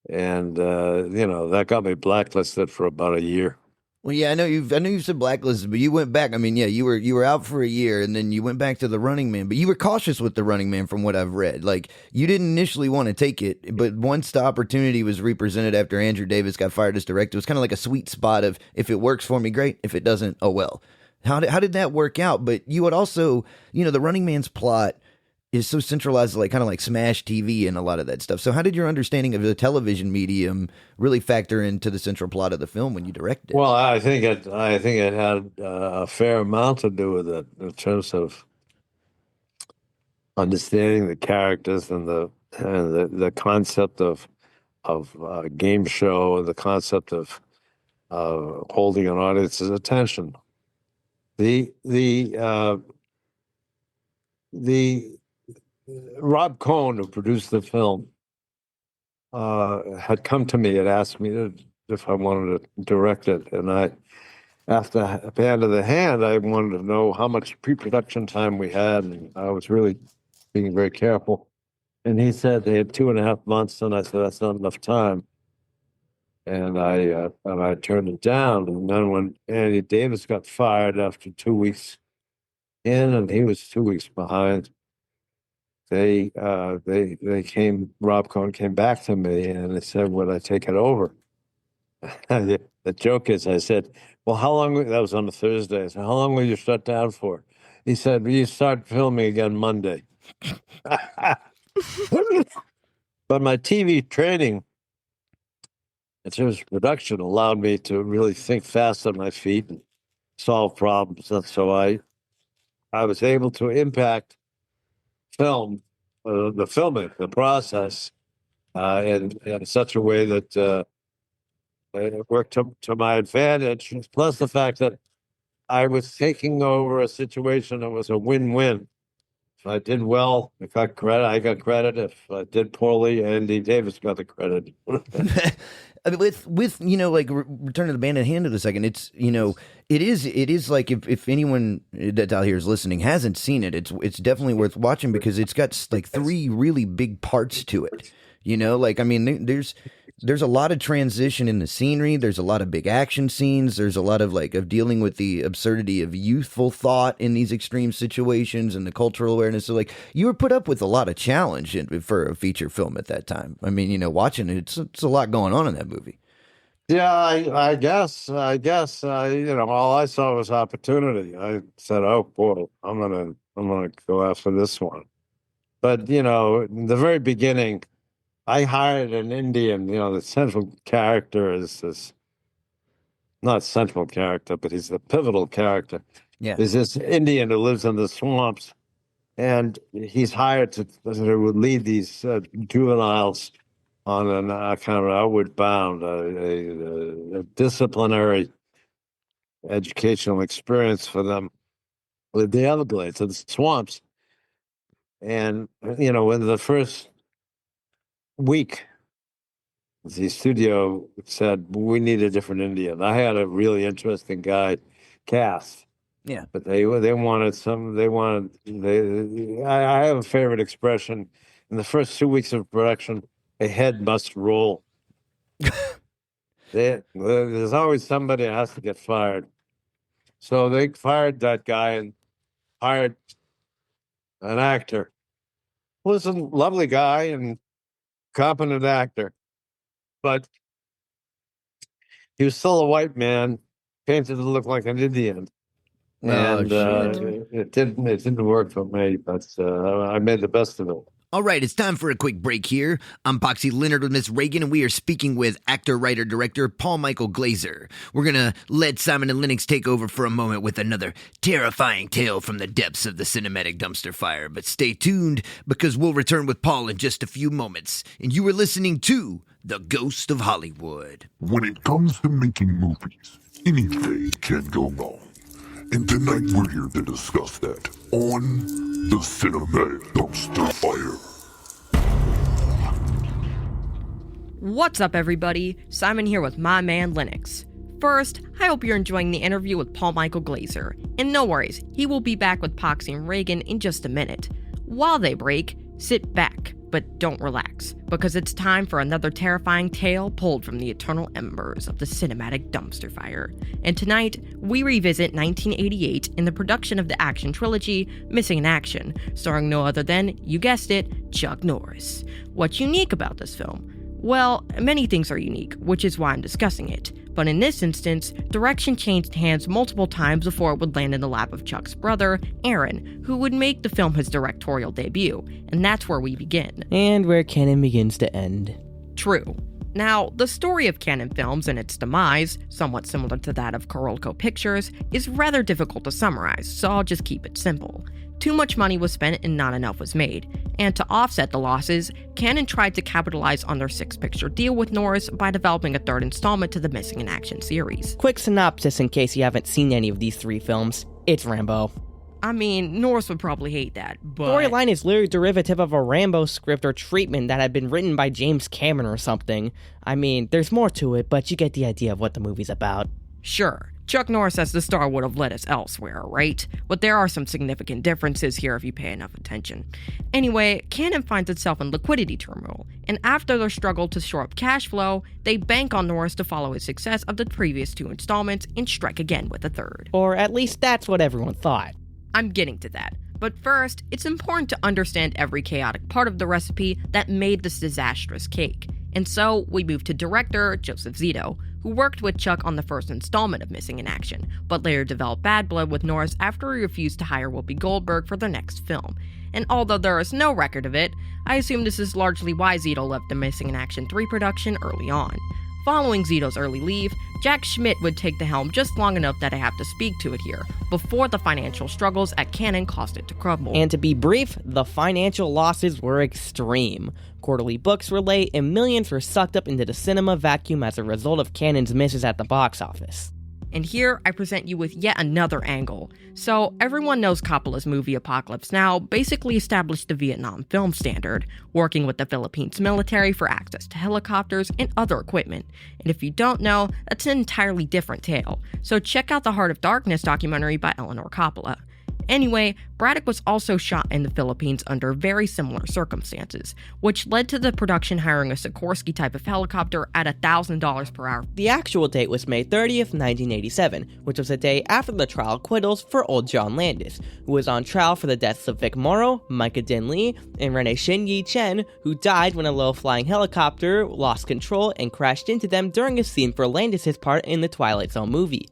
And, that got me blacklisted for about a year. Well, yeah, I know you've said blacklisted, but you went back. I mean, yeah, you were out for a year, and then you went back to the Running Man. But you were cautious with the Running Man, from what I've read. Like, you didn't initially want to take it, but once the opportunity was represented after Andrew Davis got fired as director, it was kind of like a sweet spot of, if it works for me, great. If it doesn't, oh well. How did that work out? But you had also, the Running Man's plot is so centralized, like kind of like Smash TV and a lot of that stuff. So how did your understanding of the television medium really factor into the central plot of the film when you directed it? Well, I think it had a fair amount to do with it in terms of understanding the characters and the concept of game show, the concept of holding an audience's attention. The Rob Cohn, who produced the film, had come to me and asked me if I wanted to direct it, and after Band of the Hand, I wanted to know how much pre-production time we had, and I was really being very careful. And he said they had 2.5 months, and I said that's not enough time. And I turned it down. And then when Andy Davis got fired after 2 weeks in, and he was 2 weeks behind, they came. Rob Cohn came back to me and they said, "Would I take it over?" The joke is, I said, "Well, how long?" That was on a Thursday. I said, "How long will you shut down for?" He said, "You start filming again Monday." But my TV training in terms of production allowed me to really think fast on my feet and solve problems. And so I was able to impact film, the filming, the process, in such a way that it worked to my advantage. Plus the fact that I was taking over a situation that was a win-win. If I did well, I got credit. If I did poorly, Andy Davis got the credit. I mean, with like return to the Band of Hand in a second. It's it is like if anyone that out here is listening hasn't seen it, it's definitely worth watching because it's got like three really big parts to it. Like I mean, there's a lot of transition in the scenery. There's a lot of big action scenes. There's a lot of of dealing with the absurdity of youthful thought in these extreme situations and the cultural awareness. So you were put up with a lot of challenge for a feature film at that time. I mean, watching it, it's a lot going on in that movie. Yeah, I guess, all I saw was opportunity. I said, "Oh boy, I'm gonna go after this one." But in the very beginning, I hired an Indian. The central character is this, not central character, but he's the pivotal character. Yeah. Is this Indian who lives in the swamps, and he's hired to lead these juveniles on an kind of outward bound, a disciplinary educational experience for them with the Everglades and the swamps. And, you know, in the first week, the studio said, we need a different Indian. I had a really interesting guy cast. Yeah. But they wanted I have a favorite expression. In the first 2 weeks of production, a head must roll. There's always somebody that has to get fired. So they fired that guy and hired an actor. Was a lovely guy and competent actor, but he was still a white man, painted to look like an Indian. And it didn't work for me, but I made the best of it. All right, it's time for a quick break here. I'm Boxy Leonard with Miss Reagan, and we are speaking with actor, writer, director Paul Michael Glaser. We're going to let Simon and Lennox take over for a moment with another terrifying tale from the depths of the cinematic dumpster fire. But stay tuned, because we'll return with Paul in just a few moments. And you are listening to The Ghost of Hollywood. When it comes to making movies, anything can go wrong. And tonight we're here to discuss that on the Cinematic Dumpster Fire. What's up, everybody? Simon here with my man Lennox. First, I hope you're enjoying the interview with Paul Michael Glaser. And no worries, he will be back with Poxy and Reagan in just a minute. While they break, sit back, but don't relax, because it's time for another terrifying tale pulled from the eternal embers of the cinematic dumpster fire. And tonight, we revisit 1988 in the production of the action trilogy, Missing in Action, starring no other than, you guessed it, Chuck Norris. What's unique about this film? Well, many things are unique, which is why I'm discussing it. But in this instance, direction changed hands multiple times before it would land in the lap of Chuck's brother, Aaron, who would make the film his directorial debut. And that's where we begin. And where canon begins to end. True. Now, the story of Canon Films and its demise, somewhat similar to that of Carolco Pictures, is rather difficult to summarize, so I'll just keep it simple. Too much money was spent and not enough was made. And to offset the losses, Canon tried to capitalize on their 6-picture deal with Norris by developing a third installment to the Missing in Action series. Quick synopsis in case you haven't seen any of these 3 films. It's Rambo. I mean, Norris would probably hate that, but... Storyline is literally derivative of a Rambo script or treatment that had been written by James Cameron or something. I mean, there's more to it, but you get the idea of what the movie's about. Sure, Chuck Norris as the star would have led us elsewhere, right? But there are some significant differences here if you pay enough attention. Anyway, Canon finds itself in liquidity turmoil, and after their struggle to shore up cash flow, they bank on Norris to follow his success of the previous 2 installments and strike again with a third. Or at least that's what everyone thought. I'm getting to that. But first, it's important to understand every chaotic part of the recipe that made this disastrous cake. And so, we move to director Joseph Zito, who worked with Chuck on the first installment of Missing in Action, but later developed bad blood with Norris after he refused to hire Whoopi Goldberg for their next film. And although there is no record of it, I assume this is largely why Zito left the Missing in Action 3 production early on. Following Zito's early leave, Jack Schmidt would take the helm just long enough that I have to speak to it here, before the financial struggles at Canon caused it to crumble. And to be brief, the financial losses were extreme. Quarterly books were late, and millions were sucked up into the cinema vacuum as a result of Canon's misses at the box office. And here, I present you with yet another angle. So, everyone knows Coppola's movie Apocalypse Now basically established the Vietnam film standard, working with the Philippines military for access to helicopters and other equipment. And if you don't know, that's an entirely different tale. So check out the Heart of Darkness documentary by Eleanor Coppola. Anyway, Braddock was also shot in the Philippines under very similar circumstances, which led to the production hiring a Sikorsky type of helicopter at $1,000 per hour. The actual date was May 30th, 1987, which was the day after the trial acquittals for old John Landis, who was on trial for the deaths of Vic Morrow, Micah Din Lee, and Renee Shin Yi Chen, who died when a low-flying helicopter lost control and crashed into them during a scene for Landis' part in the Twilight Zone movie.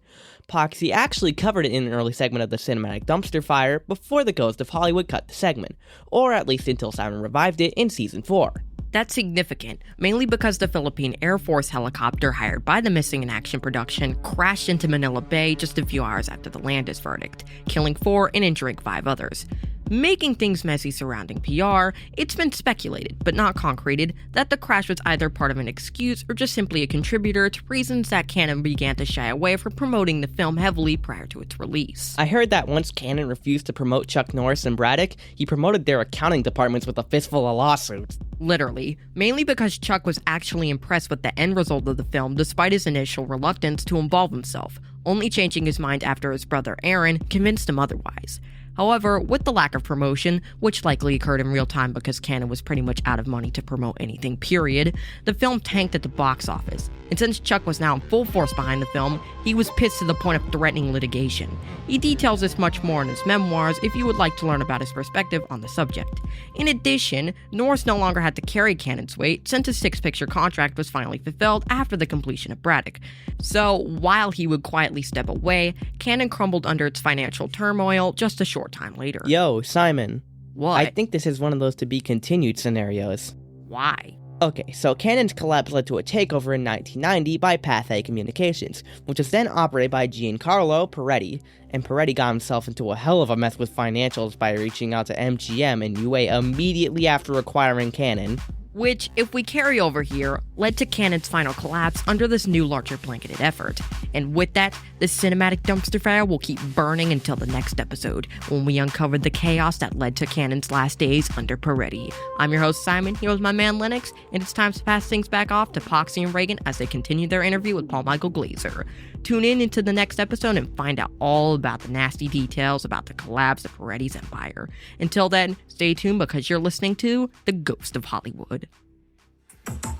Poxy actually covered it in an early segment of the Cinematic Dumpster Fire before the Ghost of Hollywood cut the segment, or at least until Simon revived it in Season 4. That's significant, mainly because the Philippine Air Force helicopter hired by the Missing in Action production crashed into Manila Bay just a few hours after the Landis verdict, killing 4 and injuring 5 others. Making things messy surrounding PR, it's been speculated, but not concreted, that the crash was either part of an excuse or just simply a contributor to reasons that Cannon began to shy away from promoting the film heavily prior to its release. I heard that once Cannon refused to promote Chuck Norris and Braddock, he promoted their accounting departments with a fistful of lawsuits. Literally, mainly because Chuck was actually impressed with the end result of the film despite his initial reluctance to involve himself, only changing his mind after his brother Aaron convinced him otherwise. However, with the lack of promotion, which likely occurred in real time because Cannon was pretty much out of money to promote anything period, the film tanked at the box office. And since Chuck was now in full force behind the film, he was pissed to the point of threatening litigation. He details this much more in his memoirs if you would like to learn about his perspective on the subject. In addition, Norris no longer had to carry Cannon's weight since his 6-picture contract was finally fulfilled after the completion of Braddock. So, while he would quietly step away, Cannon crumbled under its financial turmoil just a short time later. Yo, Simon. What? I think this is one of those to-be-continued scenarios. Why? Okay, so Cannon's collapse led to a takeover in 1990 by Pathé Communications, which was then operated by Giancarlo Peretti, and Peretti got himself into a hell of a mess with financials by reaching out to MGM and UA immediately after acquiring Cannon. Which, if we carry over here, led to Cannon's final collapse under this new larger blanketed effort. And with that, the cinematic dumpster fire will keep burning until the next episode, when we uncover the chaos that led to Cannon's last days under Peretti. I'm your host Simon, here with my man Lennox, and it's time to pass things back off to Poxy and Reagan as they continue their interview with Paul Michael Glaser. Tune in into the next episode and find out all about the nasty details about the collapse of Peretti's empire. Until then, stay tuned because you're listening to The Ghost of Hollywood.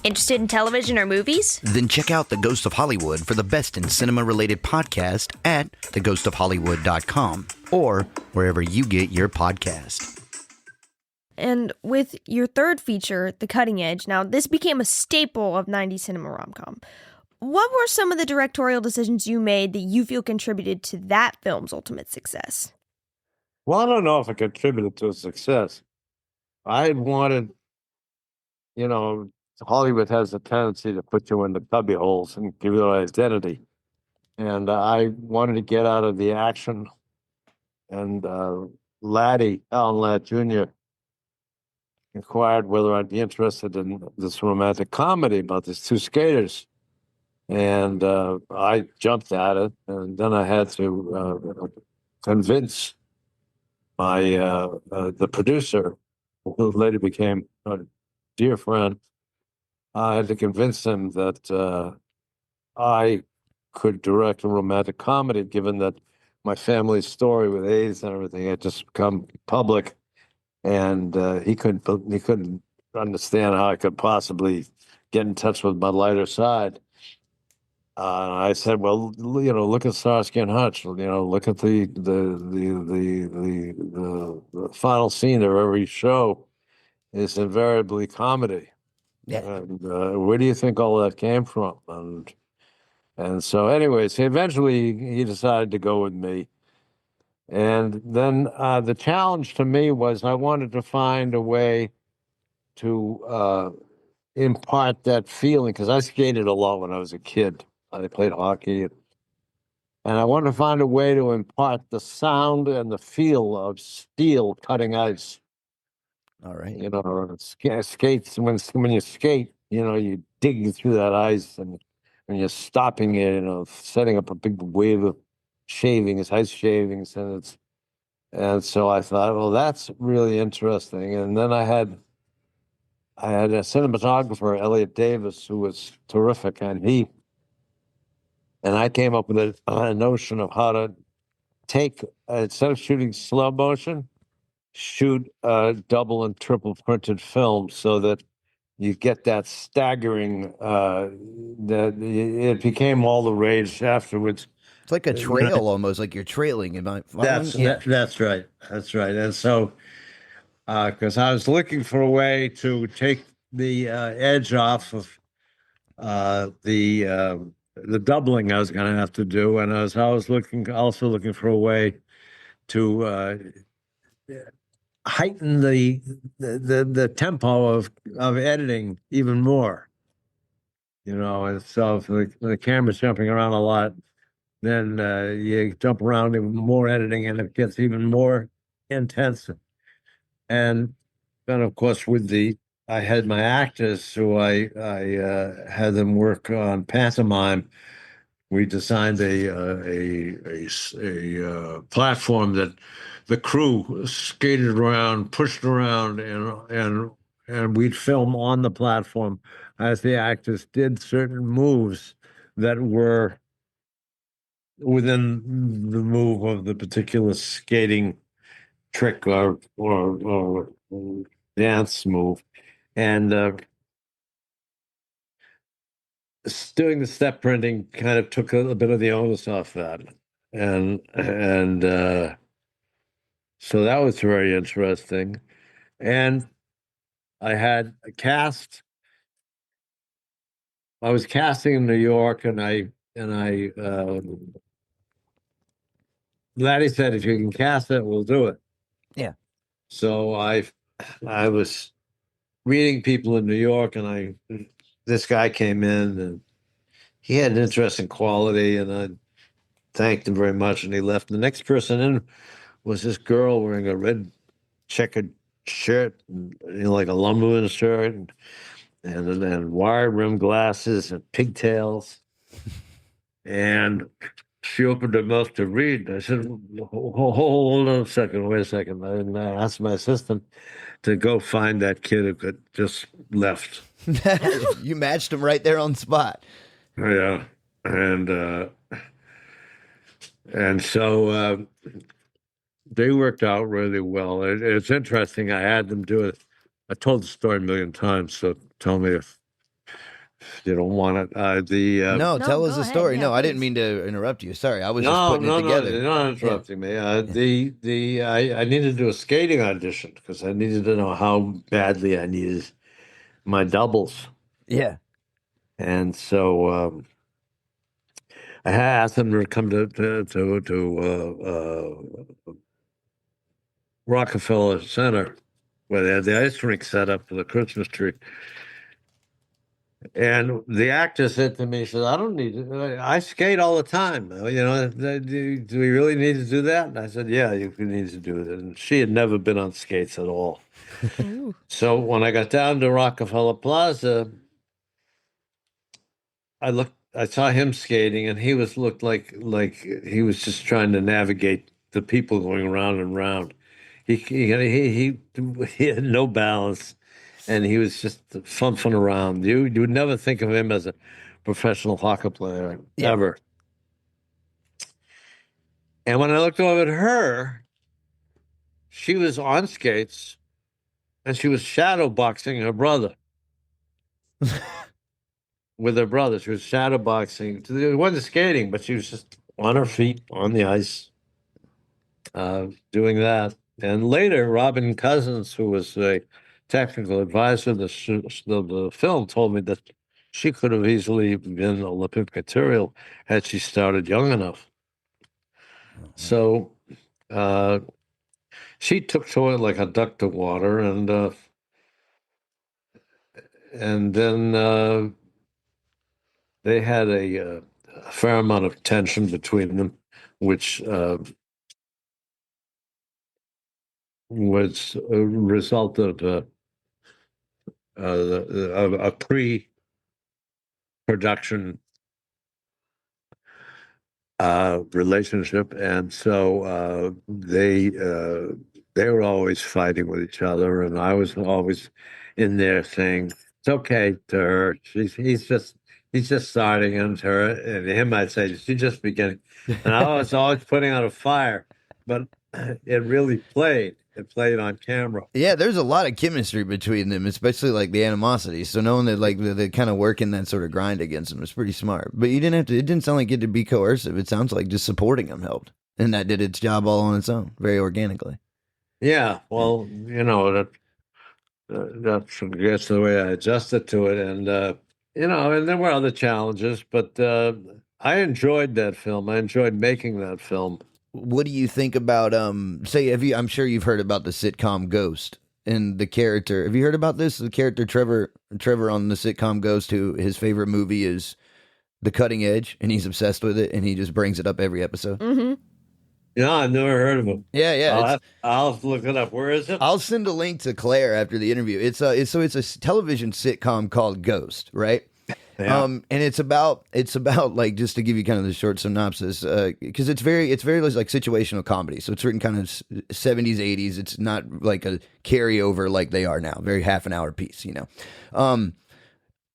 Interested in television or movies? Then check out The Ghost of Hollywood for the best in cinema-related podcast at theghostofhollywood.com or wherever you get your podcast. And with your third feature, The Cutting Edge, now this became a staple of 90s cinema rom-com. What were some of the directorial decisions you made that you feel contributed to that film's ultimate success? Well, I don't know if it contributed to its success. I wanted, Hollywood has a tendency to put you in the cubby holes and give you an identity. And I wanted to get out of the action. And Alan Ladd Jr. inquired whether I'd be interested in this romantic comedy about these 2 skaters. And I jumped at it. And then I had to convince the producer, who later became a dear friend. I had to convince him that I could direct a romantic comedy, given that my family's story with AIDS and everything had just become public, and he couldn't understand how I could possibly get in touch with my lighter side. I said, well, look at Starsky and Hutch. Look at the final scene of every show is invariably comedy. Yeah. And where do you think all that came from? And so, anyways, eventually he decided to go with me. And then the challenge to me was I wanted to find a way to impart that feeling, because I skated a lot when I was a kid. I played hockey, and I wanted to find a way to impart the sound and the feel of steel cutting ice. All right. Skates, when you skate, you dig through that ice, and when you're stopping it, setting up a big wave of shavings, ice shavings, and so I thought, well, that's really interesting. And then I had a cinematographer, Elliot Davis, who was terrific, and I came up with a notion of how to take, instead of shooting slow motion, shoot double and triple printed film so that you get that staggering, that it became all the rage afterwards. It's like a trail almost, like you're trailing. That's right. That's right. And so, because I was looking for a way to take the edge off of the doubling I was going to have to do, and I was also looking for a way to heighten the tempo of editing even more. And so if the camera's jumping around a lot, then you jump around even more editing, and it gets even more intense. And then, of course, I had my actors who I had them work on pantomime. We designed a platform that the crew skated around, pushed around, and we'd film on the platform as the actors did certain moves that were within the move of the particular skating trick or dance move. And doing the step printing kind of took a bit of the onus off that. And so that was very interesting. And I had a cast. I was casting in New York, and I Laddie said, if you can cast it, we'll do it. Yeah. So I was reading people in New York, and this guy came in, and he had an interesting quality, and I thanked him very much, and he left. The next person in was this girl wearing a red checkered shirt, and, like a lumberman shirt, and wire rim glasses and pigtails. And she opened her mouth to read. I said, hold on a second, wait a second. And I asked my assistant to go find that kid who had just left. You matched him right there on spot. Yeah. And so they worked out really well. It's interesting. I had them do it. I told the story a million times, so tell me if you don't want it. No, tell us go the story. ahead. Yeah, No, I didn't please. mean to interrupt you. Sorry, I was just putting it together. You're not interrupting me. I needed to do a skating audition because I needed to know how badly I needed my doubles. Yeah. And so I asked them to come to Rockefeller Center, where they had the ice rink set up for the Christmas tree. And the actor said to me, he said, I don't need it. I skate all the time. Do we really need to do that? And I said, yeah, you need to do it. And she had never been on skates at all. So when I got down to Rockefeller Plaza, I saw him skating, and he looked like he was just trying to navigate the people going around and round. He had no balance, and he was just fun around. You would never think of him as a professional hockey player ever. And when I looked over at her, she was on skates, and she was shadow boxing her brother. With her brother, she was shadow boxing. It wasn't skating, but she was just on her feet on the ice, doing that. And later, Robin Cousins, who was a technical advisor of the film, told me that she could have easily been Olympic material had she started young enough. So she took to it like a duck to water, and then they had a fair amount of tension between them, which was a result of a pre-production relationship, and so they were always fighting with each other, and I was always in there saying, "It's okay," to her. He's just starting, and to her and him, I'd say, "She's just beginning," and I was always putting out a fire, but it really played. It played on camera. Yeah, there's a lot of chemistry between them, especially like the animosity. So knowing that like they kind of working that sort of grind against them is pretty smart. But you didn't have to. It didn't sound like you had to be coercive. It sounds like just supporting them helped, and that did its job all on its own, very organically. Yeah, well, that's the way I adjusted to it, and and there were other challenges, but I enjoyed that film. I enjoyed making that film. What do you think about say have you I'm sure you've heard about the sitcom Ghost and the character. Have you heard about this? The character Trevor on the sitcom Ghost, who his favorite movie is The Cutting Edge and he's obsessed with it and he just brings it up every episode. Mm-hmm. Yeah, I've never heard of him. Yeah. I'll have to look it up. Where is it? I'll send a link to Claire after the interview. It's a television sitcom called Ghost, right? Yeah. And it's about like, just to give you kind of the short synopsis, because it's very like situational comedy. So it's written kind of 70s, 80s. It's not like a carryover like they are now. Very half an hour piece, you know.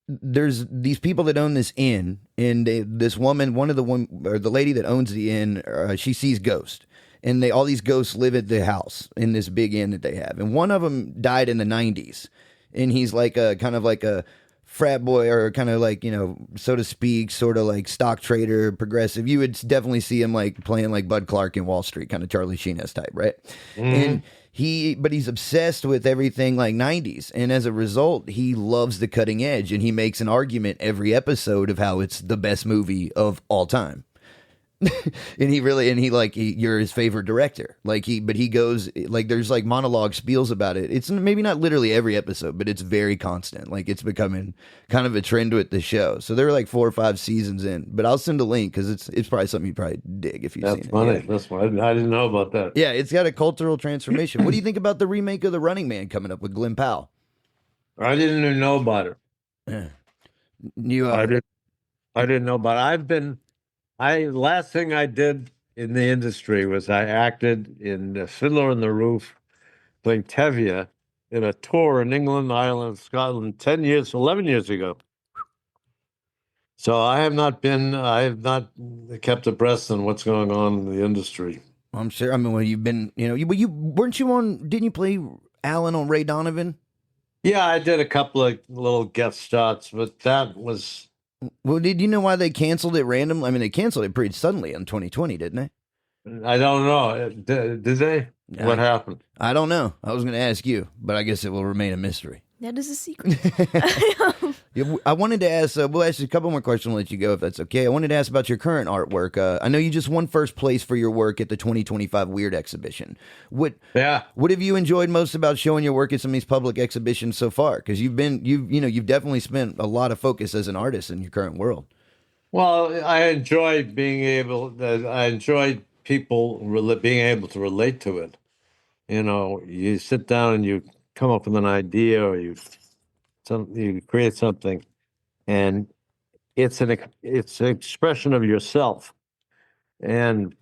There's these people that own this inn, and this woman, the lady that owns the inn, she sees ghosts, and all these ghosts live at the house in this big inn that they have, and one of them died in the 90s, and he's like a kind of like a frat boy, or kind of like, you know, so to speak, sort of like stock trader, progressive. You would definitely see him like playing like Bud Clark in Wall Street, kind of Charlie Sheen-esque type, right? And he's obsessed with everything like 90s, and as a result he loves The Cutting Edge, and he makes an argument every episode of how it's the best movie of all time. And you're his favorite director, but he goes like, there's like monologue spiels about it. It's maybe not literally every episode, but it's very constant. Like, it's becoming kind of a trend with the show. So there are like 4 or 5 seasons in, but I'll send a link because it's probably something you probably dig if you've seen it. That's funny. Yeah. That's funny. I didn't know about that. Yeah, it's got a cultural transformation. What do you think about the remake of The Running Man coming up with Glenn Powell? I didn't even know about it. You I didn't know about it. Last thing I did in the industry was I acted in Fiddler on the Roof, playing Tevye in a tour in England, Ireland, Scotland, 11 years ago. So I have not kept abreast on what's going on in the industry. I'm sure. I mean, well, you've been, you know, didn't you play Alan on Ray Donovan? Yeah, I did a couple of little guest spots, but that was... Well, did you know why they canceled it randomly? I mean, they canceled it pretty suddenly in 2020, didn't they? I don't know. Did they? What happened? I don't know. I was going to ask you, but I guess it will remain a mystery. That is a secret. I wanted to ask, we'll ask you a couple more questions and let you go if that's okay. I wanted to ask about your current artwork. I know you just won first place for your work at the 2025 Weird Exhibition. What have you enjoyed most about showing your work at some of these public exhibitions so far? Because you've definitely spent a lot of focus as an artist in your current world. Well, I enjoy people being able to relate to it. You know, you sit down and you come up with an idea, or you create something, and it's an expression of yourself, and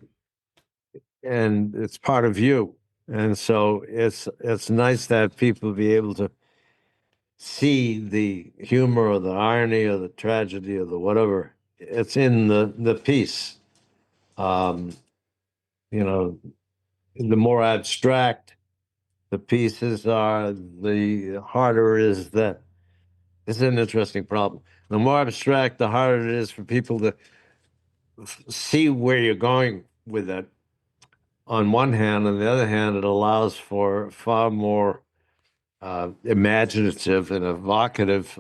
it's part of you, and so it's nice to have people be able to see the humor or the irony or the tragedy or the whatever. It's in the piece. You know, the more abstract the pieces are, the harder is that. This is an interesting problem. The more abstract, the harder it is for people to see where you're going with it. On one hand, on the other hand, it allows for far more imaginative and evocative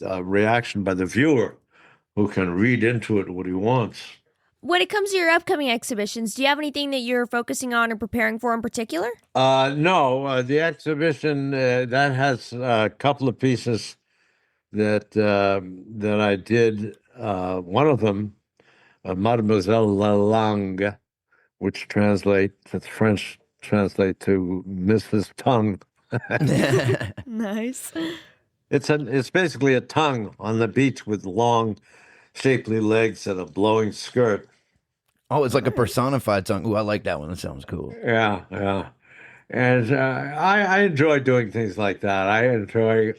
reaction by the viewer, who can read into it what he wants. When it comes to your upcoming exhibitions, do you have anything that you're focusing on or preparing for in particular? No, the exhibition that has a couple of pieces that I did. One of them, Mademoiselle Lalande, which French translate to Mrs. Tongue. Nice. It's basically a tongue on the beach with long, shapely legs and a blowing skirt. Oh, it's like a personified tongue. Ooh, I like that one. That sounds cool. Yeah. And I enjoy doing things like that. I enjoy,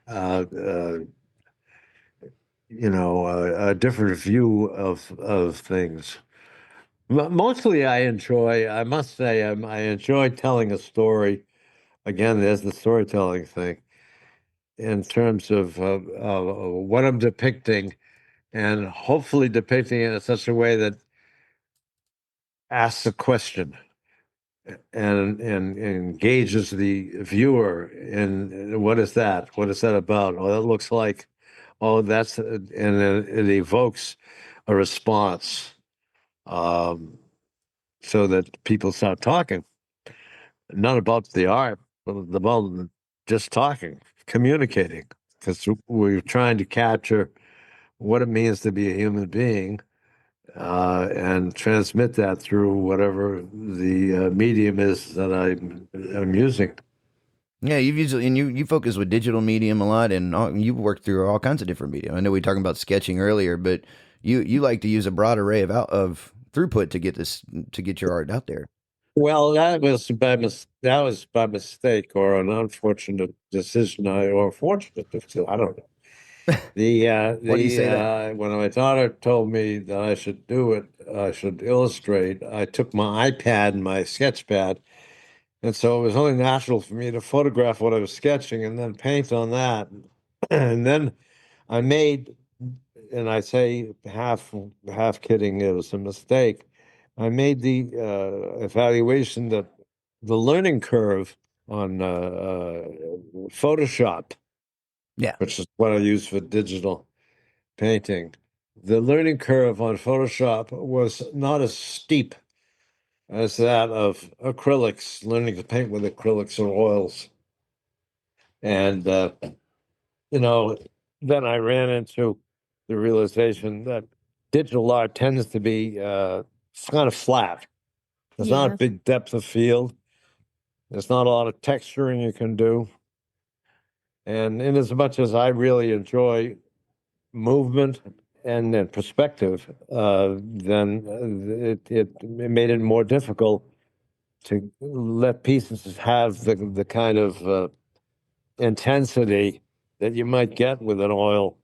a different view of things. Mostly I must say, I enjoy telling a story. Again, there's the storytelling thing in terms of what I'm depicting, and hopefully depicting it in such a way that asks a question and engages the viewer in what is that? What is that about? Oh, that looks like, that's, and it evokes a response. so that people start talking, not about the art, but about just talking, communicating, because we're trying to capture what it means to be a human being and transmit that through whatever the medium is that I'm using. Yeah, you've usually and you focus with digital medium a lot, and you work through all kinds of different medium. I know we were talking about sketching earlier, but you like to use a broad array of throughput to get your art out there. Well, that was by mistake or an unfortunate decision, or fortunate decision. I don't know. Why do you say that? When my daughter told me that I should do it, I should illustrate. I took my iPad and my sketch pad, and so it was only natural for me to photograph what I was sketching and then paint on that. And then I made, and I say half kidding, it was a mistake. I made the evaluation that the learning curve on Photoshop, Yeah. which is what I use for digital painting. The learning curve on Photoshop was not as steep as that of acrylics, learning to paint with acrylics or oils. And, you know, then I ran into the realization that digital art tends to be kind of flat. There's not a Yeah. big depth of field. There's not a lot of texturing you can do. And in as much as I really enjoy movement and then perspective, then it made it more difficult to let pieces have the kind of intensity that you might get with an oil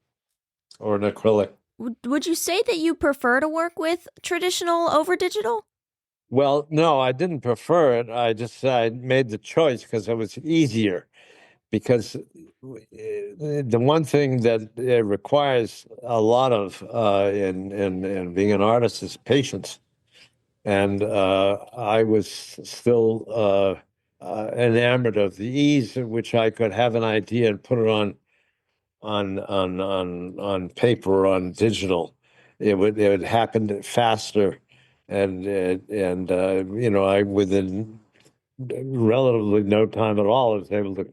or an acrylic. Would you say that you prefer to work with traditional over digital? Well, no, I didn't prefer it. I made the choice because it was easier. Because the one thing that it requires a lot of in being an artist is patience, and I was still enamored of the ease at which I could have an idea and put it on paper or on digital. It would happen faster, and I within relatively no time at all I was able to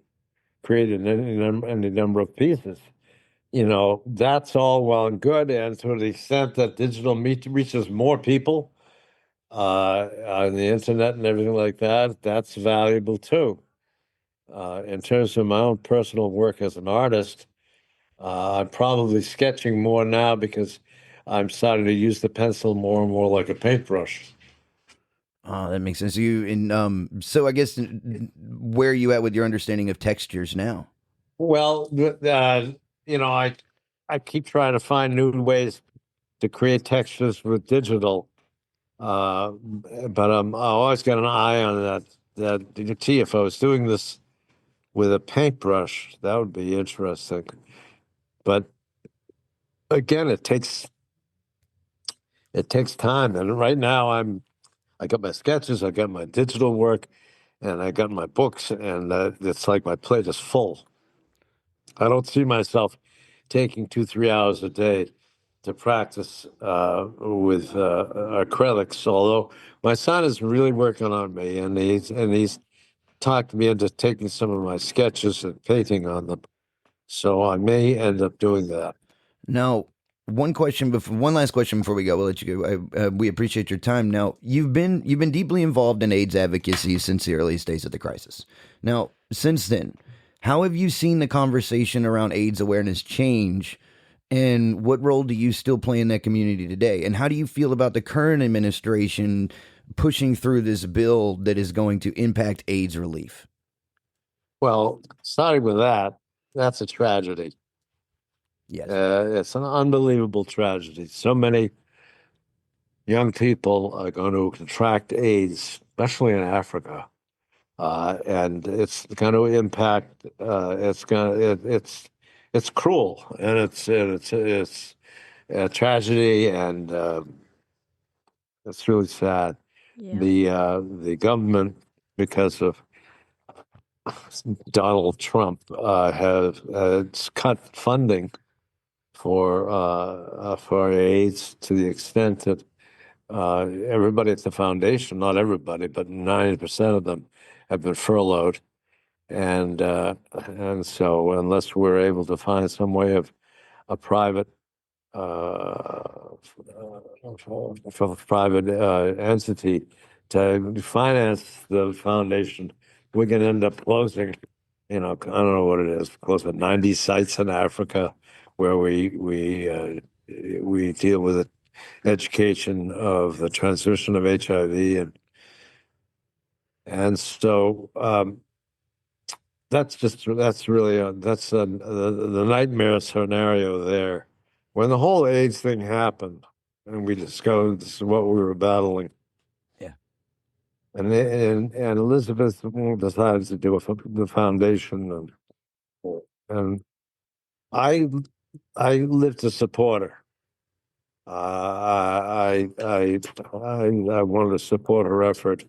created any number of pieces. That's all well and good. And to the extent that digital reaches more people on the internet and everything like that, that's valuable too. In terms of my own personal work as an artist, I'm probably sketching more now because I'm starting to use the pencil more and more like a paintbrush. Oh, that makes sense. So I guess where are you at with your understanding of textures now? Well, I keep trying to find new ways to create textures with digital, but I always got an eye on gee, if I was doing this with a paintbrush, that would be interesting. But again, it takes time, and right now I got my sketches, I got my digital work, and I got my books, and it's like my plate is full. I don't see myself taking 2-3 hours a day to practice with acrylics. Although my son is really working on me, and he's talked me into taking some of my sketches and painting on them. So I may end up doing that. Now, one last question before we go. We'll let you go. We appreciate your time. Now, you've been deeply involved in AIDS advocacy since the earliest days of the crisis. Now, since then, how have you seen the conversation around AIDS awareness change? And what role do you still play in that community today? And how do you feel about the current administration pushing through this bill that is going to impact AIDS relief? Well, starting with that, that's a tragedy. Yes. It's an unbelievable tragedy. So many young people are going to contract AIDS, especially in Africa, and it's going to impact. It's cruel, and it's a tragedy, and it's really sad. Yeah. The government, because of Donald Trump, has cut funding for AIDS to the extent that everybody at the foundation, not everybody, but 90% of them have been furloughed. And so unless we're able to find some way of a private for a private entity to finance the foundation, we can end up closing, I don't know what it is, close to 90 sites in Africa where we deal with the education of the transmission of HIV, and so that's really the nightmare scenario there. When the whole AIDS thing happened, and we discovered this is what we were battling. Yeah. And Elizabeth decided to do the foundation, and I lived to support her. I wanted to support her effort,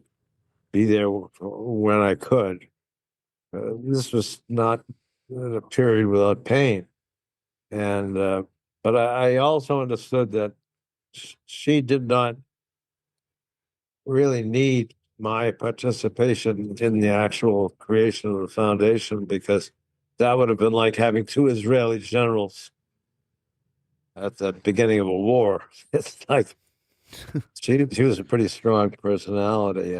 be there when I could. This was not a period without pain, and but I also understood that she did not really need my participation in the actual creation of the foundation, because that would have been like having two Israeli generals at the beginning of a war. It's like she was a pretty strong personality,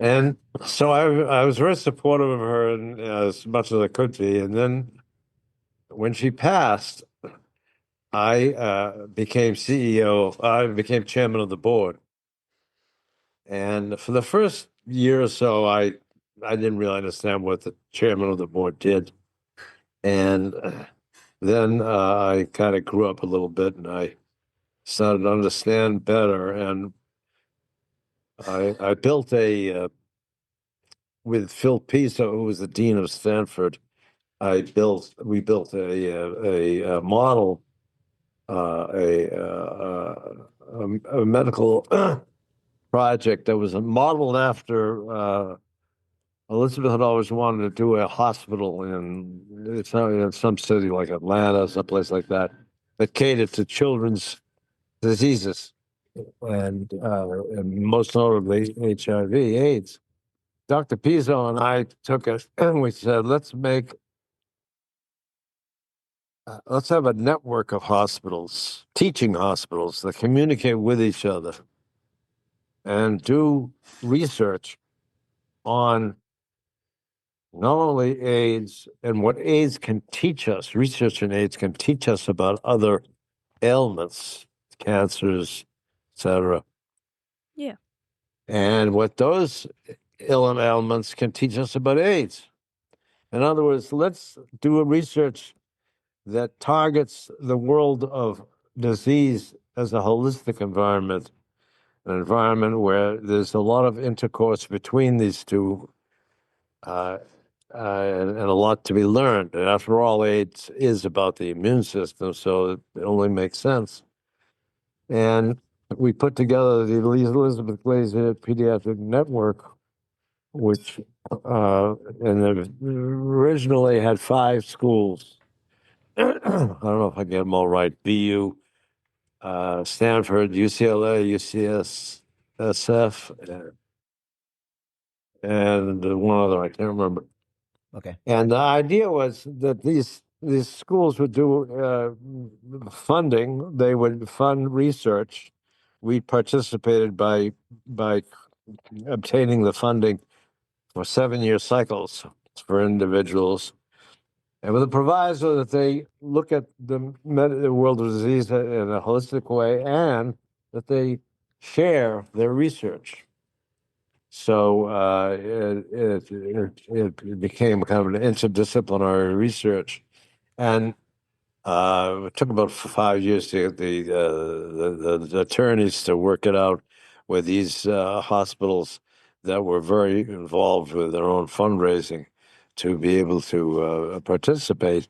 and so I was very supportive of her, and as much as I could be. And then when she passed, I became CEO. I became chairman of the board. And for the first year or so, I didn't really understand what the chairman of the board did. And then I kind of grew up a little bit, and I started to understand better. And I built with Phil Pisa, who was the dean of Stanford. We built a model, a medical project that was modeled after Elizabeth had always wanted to do a hospital in some city like Atlanta, someplace like that catered to children's diseases, and most notably HIV/AIDS. Dr. Pizzo and I took it and we said, let's have a network of hospitals, teaching hospitals that communicate with each other and do research on not only AIDS and what AIDS can teach us, research in AIDS can teach us about other ailments, cancers, etc. Yeah. And what those ailments can teach us about AIDS. In other words, let's do a research that targets the world of disease as a holistic environment, an environment where there's a lot of intercourse between these two, and a lot to be learned. And after all, AIDS is about the immune system, so it only makes sense. And we put together the Elizabeth Glaser Pediatric Network, which and originally had 5 schools. I don't know if I get them all right. BU, Stanford, UCLA, UCS, SF, and one other I can't remember. Okay. And the idea was that these schools would do funding. They would fund research. We participated by obtaining the funding for 7-year cycles for individuals, and with a proviso that they look at the world of disease in a holistic way, and that they share their research. So it became kind of an interdisciplinary research, and it took about 5 years to get the attorneys to work it out with these hospitals that were very involved with their own fundraising to be able to participate.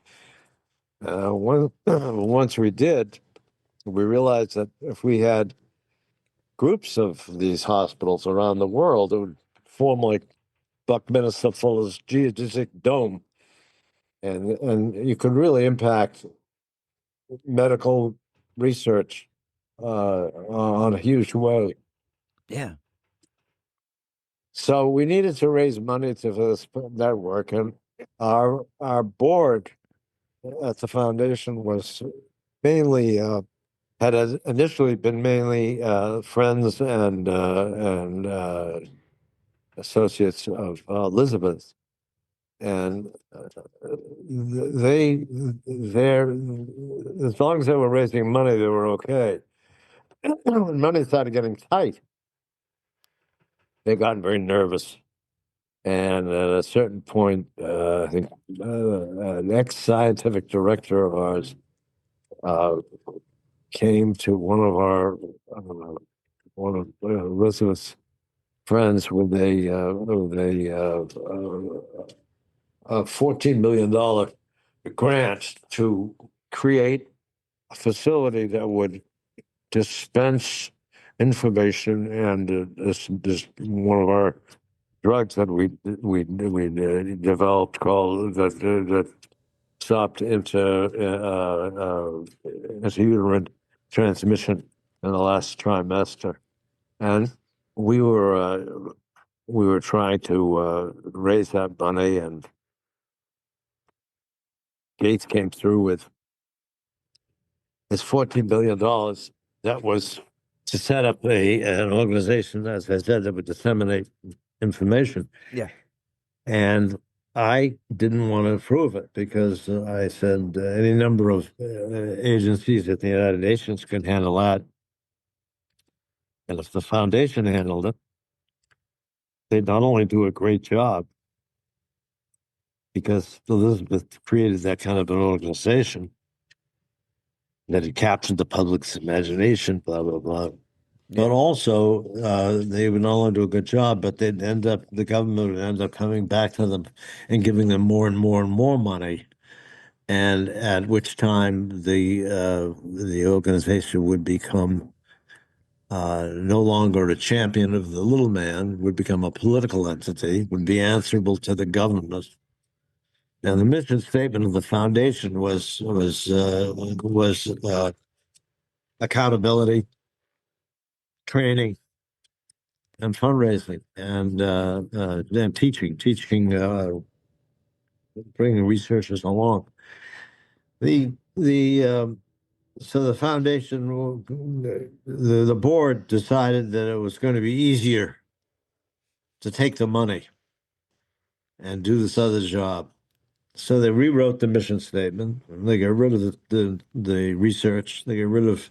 Once we did, we realized that if we had groups of these hospitals around the world, it would form like Buckminster Fuller's geodesic dome, and you could really impact medical research on a huge way. Yeah. So we needed to raise money for this network, and our board at the foundation was mainly initially been mainly friends and associates of Elizabeth, and they as long as they were raising money, they were okay. When money started getting tight, they got very nervous. And at a certain point, I think an ex-scientific director of ours uh, came to one of Elizabeth's friends with a $14 million grant to create a facility that would dispense information, and this one of our drugs that we developed called that stopped into uterine transmission in the last trimester, and we were trying to raise that money, and Gates came through with his $14 billion. That was to set up an organization, as I said, that would disseminate information. Yeah. And I didn't want to approve it because I said any number of agencies at the United Nations can handle that. And if the foundation handled it, they'd not only do a great job, because Elizabeth created that kind of an organization that had captured the public's imagination, blah, blah, blah. Yeah. But also, they would not only do a good job, but the government would end up coming back to them and giving them more and more and more money. And at which time the organization would become no longer a champion of the little man, would become a political entity, would be answerable to the government. Now, the mission statement of the foundation was accountability, training, and fundraising, and then teaching, bringing researchers along. So the foundation, the board decided that it was going to be easier to take the money and do this other job. So they rewrote the mission statement. They got rid of the research. They got rid of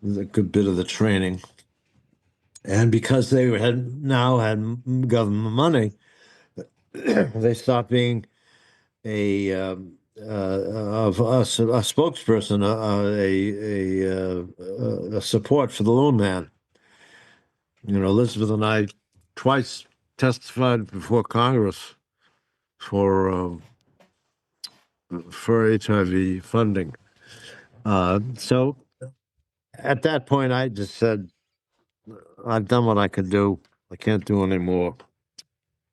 the good bit of the training. And because they now had government money, they stopped being a spokesperson, a support for the little man. You know, Elizabeth and I twice testified before Congress for HIV funding. So at that point, I just said, I've done what I could do. I can't do anymore.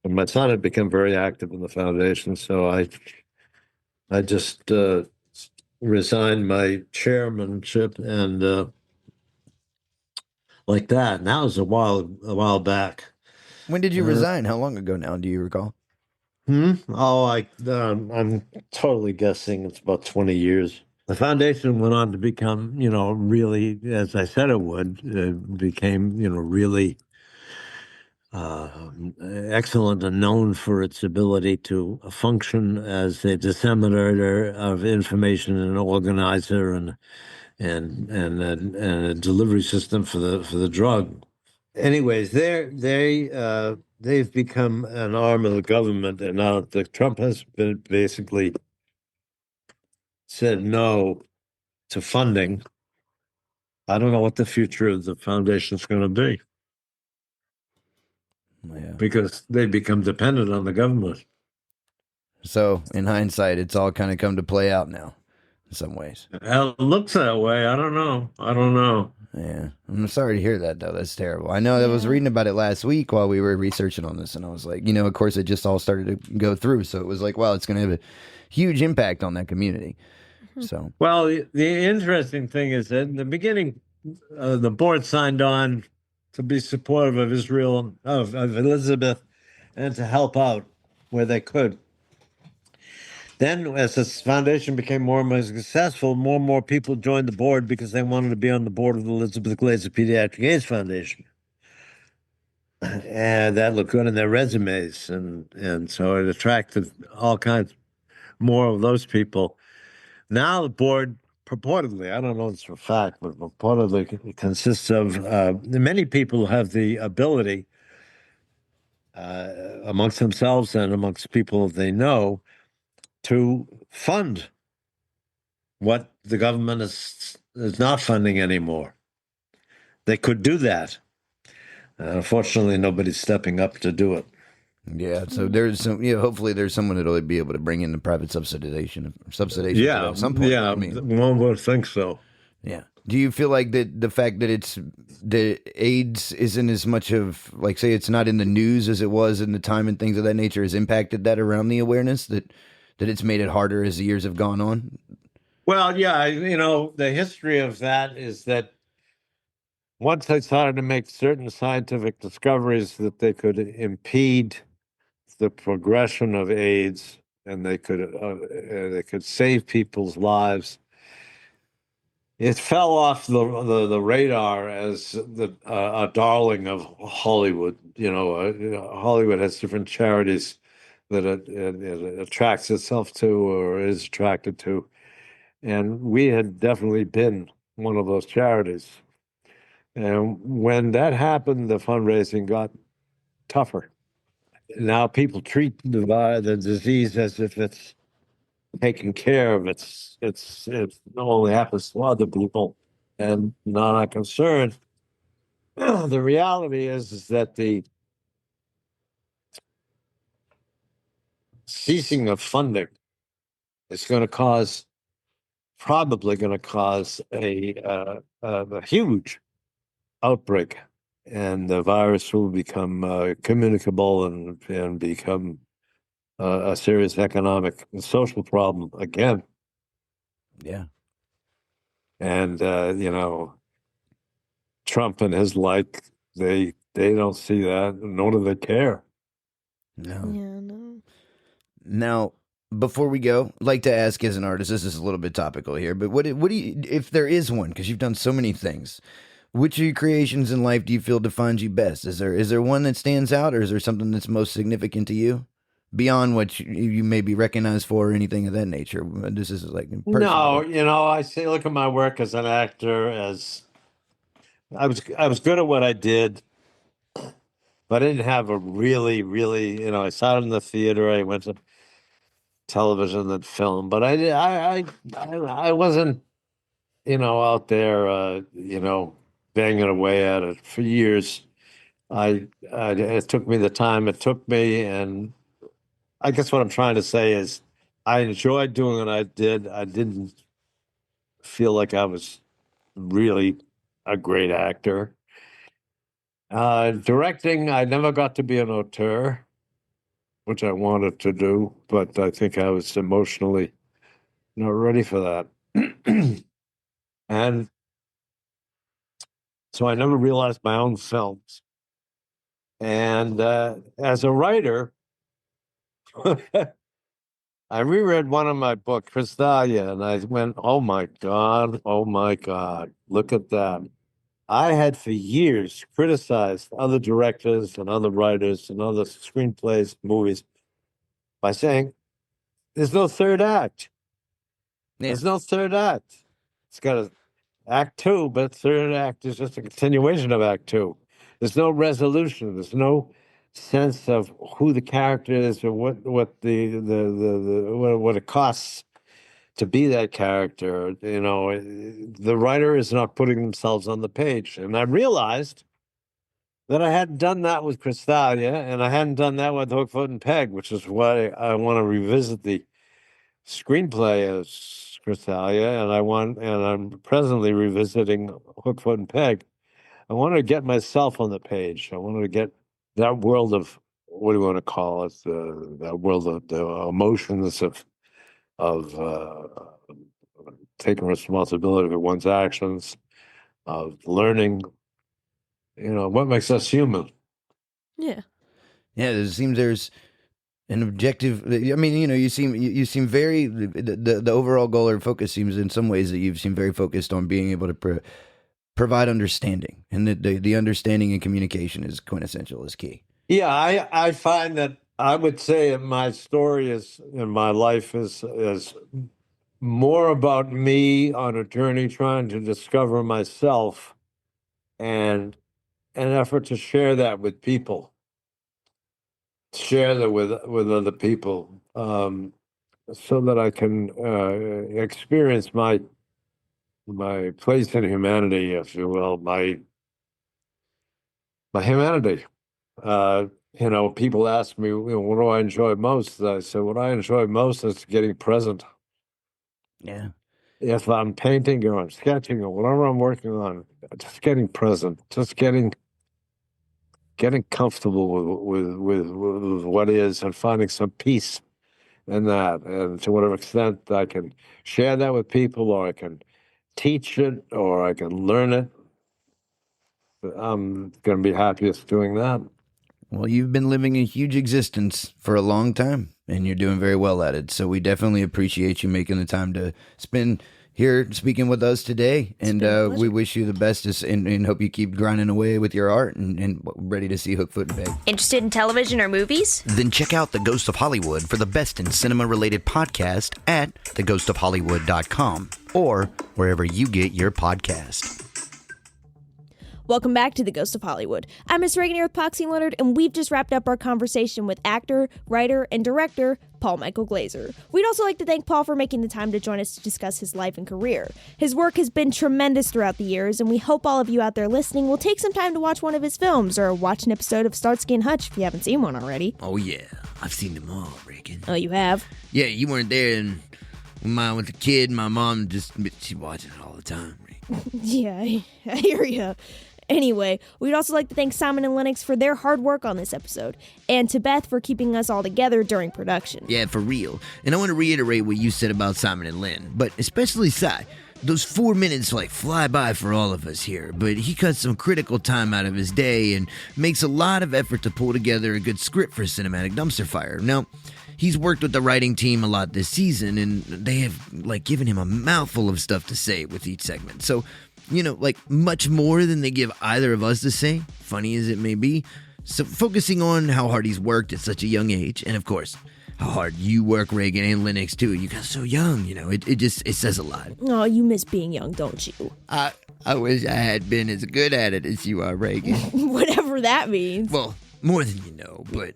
And my son had become very active in the foundation, so I just resigned my chairmanship, and like that. And that was a while back. When did you resign? How long ago now? Do you recall? Oh, I'm totally guessing. It's about 20 years. The foundation went on to become, really, as I said it would, became, really excellent and known for its ability to function as a disseminator of information, and an organizer, and a delivery system for the drug. Anyways, they've become an arm of the government, and now Trump has been basically said no to funding. I don't know what the future of the foundation is going to be. Yeah. Because they become dependent on the government. So, in hindsight, it's all kind of come to play out now, in some ways. It looks that way. I don't know. Yeah. I'm sorry to hear that, though. That's terrible. I know I was reading about it last week while we were researching on this, and I was like, of course, it just all started to go through. So it was like, wow, it's going to have a huge impact on that community. So, Well, the interesting thing is that in the beginning, the board signed on to be supportive of Israel, of Elizabeth, and to help out where they could. Then, as this foundation became more and more successful, more and more people joined the board because they wanted to be on the board of the Elizabeth Glaser Pediatric AIDS Foundation. And that looked good in their resumes. And so it attracted all kinds more of those people. Now the board purportedly, I don't know this for a fact, but purportedly consists of many people who have the ability amongst themselves and amongst people they know to fund what the government is not funding anymore. They could do that. Unfortunately, nobody's stepping up to do it. yeah. So there's some. Hopefully there's someone that'll be able to bring in the private subsidization for that at some point. Yeah, I mean, one would think so. yeah. Do you feel like that the fact that AIDS isn't as much of, like, say, it's not in the news as it was in the time and things of that nature has impacted that around the awareness, that it's made it harder as the years have gone on? Well, yeah, the history of that is that once they started to make certain scientific discoveries that they could impede the progression of AIDS and they could save people's lives, it fell off the radar as a darling of Hollywood. Hollywood has different charities that it attracts itself to or is attracted to, and we had definitely been one of those charities. And when that happened, the fundraising got tougher. Now people treat the disease as if it's taken care of. It only happens to other people and not concerned. The reality is that the ceasing of funding is probably going to cause a huge outbreak, and the virus will become communicable and become a serious economic and social problem again. Yeah. And Trump and his like, they don't see that, nor do they care. No. Yeah, no. Now, before we go, I'd like to ask, as an artist, this is a little bit topical here, but what do you, if there is one, because you've done so many things, which of your creations in life do you feel defines you best? Is there one that stands out, or is there something that's most significant to you beyond what you may be recognized for or anything of that nature? This is like personal. No, I say look at my work as an actor as I was good at what I did, but I didn't have a really, I saw it in the theater, I went to television and film, but I wasn't, out there, banging away at it for years. It took me the time it took me, and I guess what I'm trying to say is I enjoyed doing what I did. I didn't feel like I was really a great actor. Directing, I never got to be an auteur, which I wanted to do, but I think I was emotionally not ready for that. And so I never realized my own films. And as a writer, I reread one of my books, Crystalia, and I went, oh my God, look at that. I had for years criticized other directors and other writers and other screenplays, movies, by saying, there's no third act. Yeah. There's no third act. It's got an act two, but third act is just a continuation of act two. There's no resolution. There's no sense of who the character is or what it costs to be that character. The writer is not putting themselves on the page. And I realized that I hadn't done that with Crystalia, and I hadn't done that with Hook, Foot, and Peg, which is why I want to revisit the screenplay as Crystalia, and I'm presently revisiting Hook, Foot, and Peg. I wanted to get myself on the page. I wanted to get that world of, what do you want to call it? That world of the emotions of taking responsibility for one's actions, of learning, what makes us human. Yeah. Yeah, it seems there's an objective. I mean, you seem very the overall goal or focus seems in some ways that you've seemed very focused on being able to provide understanding, and the understanding and communication is quintessential, is key. Yeah, I find that I would say that my story in my life is more about me on a journey trying to discover myself, and an effort to share that with people, share that with other people, so that I can experience my place in humanity, if you will, my humanity. People ask me, what do I enjoy most? I say, what I enjoy most is getting present. Yeah. If I'm painting or I'm sketching or whatever I'm working on, just getting present, just getting comfortable with what is, and finding some peace in that. And to whatever extent I can share that with people, or I can teach it, or I can learn it, I'm going to be happiest doing that. Well, you've been living a huge existence for a long time, and you're doing very well at it. So we definitely appreciate you making the time to spend here speaking with us today. And we wish you the best, and hope you keep grinding away with your art and ready to see Hook, Foot, and Peg. Interested in television or movies? Then check out The Ghost of Hollywood for the best in cinema-related podcast at theghostofhollywood.com or wherever you get your podcast. Welcome back to The Ghost of Hollywood. I'm Miss Reagan here with Poxy Leonard, and we've just wrapped up our conversation with actor, writer, and director Paul Michael Glaser. We'd also like to thank Paul for making the time to join us to discuss his life and career. His work has been tremendous throughout the years, and we hope all of you out there listening will take some time to watch one of his films or watch an episode of Starsky and Hutch if you haven't seen one already. Oh, yeah. I've seen them all, Reagan. Oh, you have? Yeah, you weren't there, and when I was a kid, my mom she watched it all the time, Reagan. Yeah, I hear ya. Anyway, we'd also like to thank Simon and Lennox for their hard work on this episode, and to Beth for keeping us all together during production. Yeah, for real. And I want to reiterate what you said about Simon and Lynn, but especially Si. Those 4 minutes fly by for all of us here, but he cuts some critical time out of his day and makes a lot of effort to pull together a good script for Cinematic Dumpster Fire. Now, he's worked with the writing team a lot this season, and they have given him a mouthful of stuff to say with each segment. So, much more than they give either of us to say, funny as it may be. So focusing on how hard he's worked at such a young age, and of course, how hard you work, Reagan, and Lennox too. You guys are so young, it says a lot. Oh, you miss being young, don't you? I wish I had been as good at it as you are, Reagan. Whatever that means. Well, more than you know, but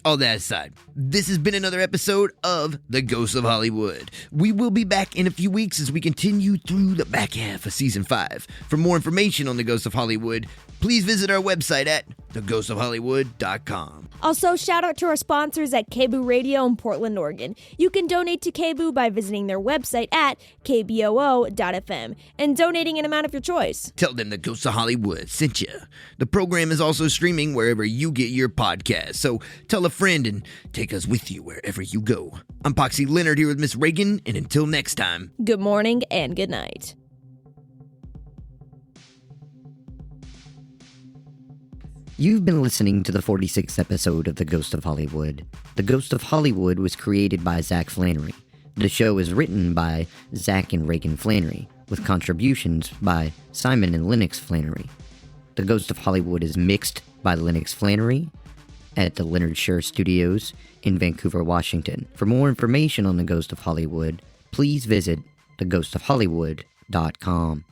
all that aside, this has been another episode of The Ghost of Hollywood. We will be back in a few weeks as we continue through the back half of Season 5. For more information on The Ghost of Hollywood, please visit our website at theghostofhollywood.com. Also, shout out to our sponsors at KBOO Radio in Portland, Oregon. You can donate to KBOO by visiting their website at kboo.fm and donating an amount of your choice. Tell them The Ghost of Hollywood sent you. The program is also streaming wherever you get your podcast, so tell a friend and take us with you wherever you go. I'm Poxy Leonard here with Miss Reagan, and until next time, good morning and good night. You've been listening to the 46th episode of The Ghost of Hollywood. The Ghost of Hollywood was created by Zach Flannery. The show is written by Zach and Reagan Flannery, with contributions by Simon and Lennox Flannery. The Ghost of Hollywood is mixed by Lennox Flannery at the Leonard Sher Studios in Vancouver, Washington. For more information on The Ghost of Hollywood, please visit theghostofhollywood.com.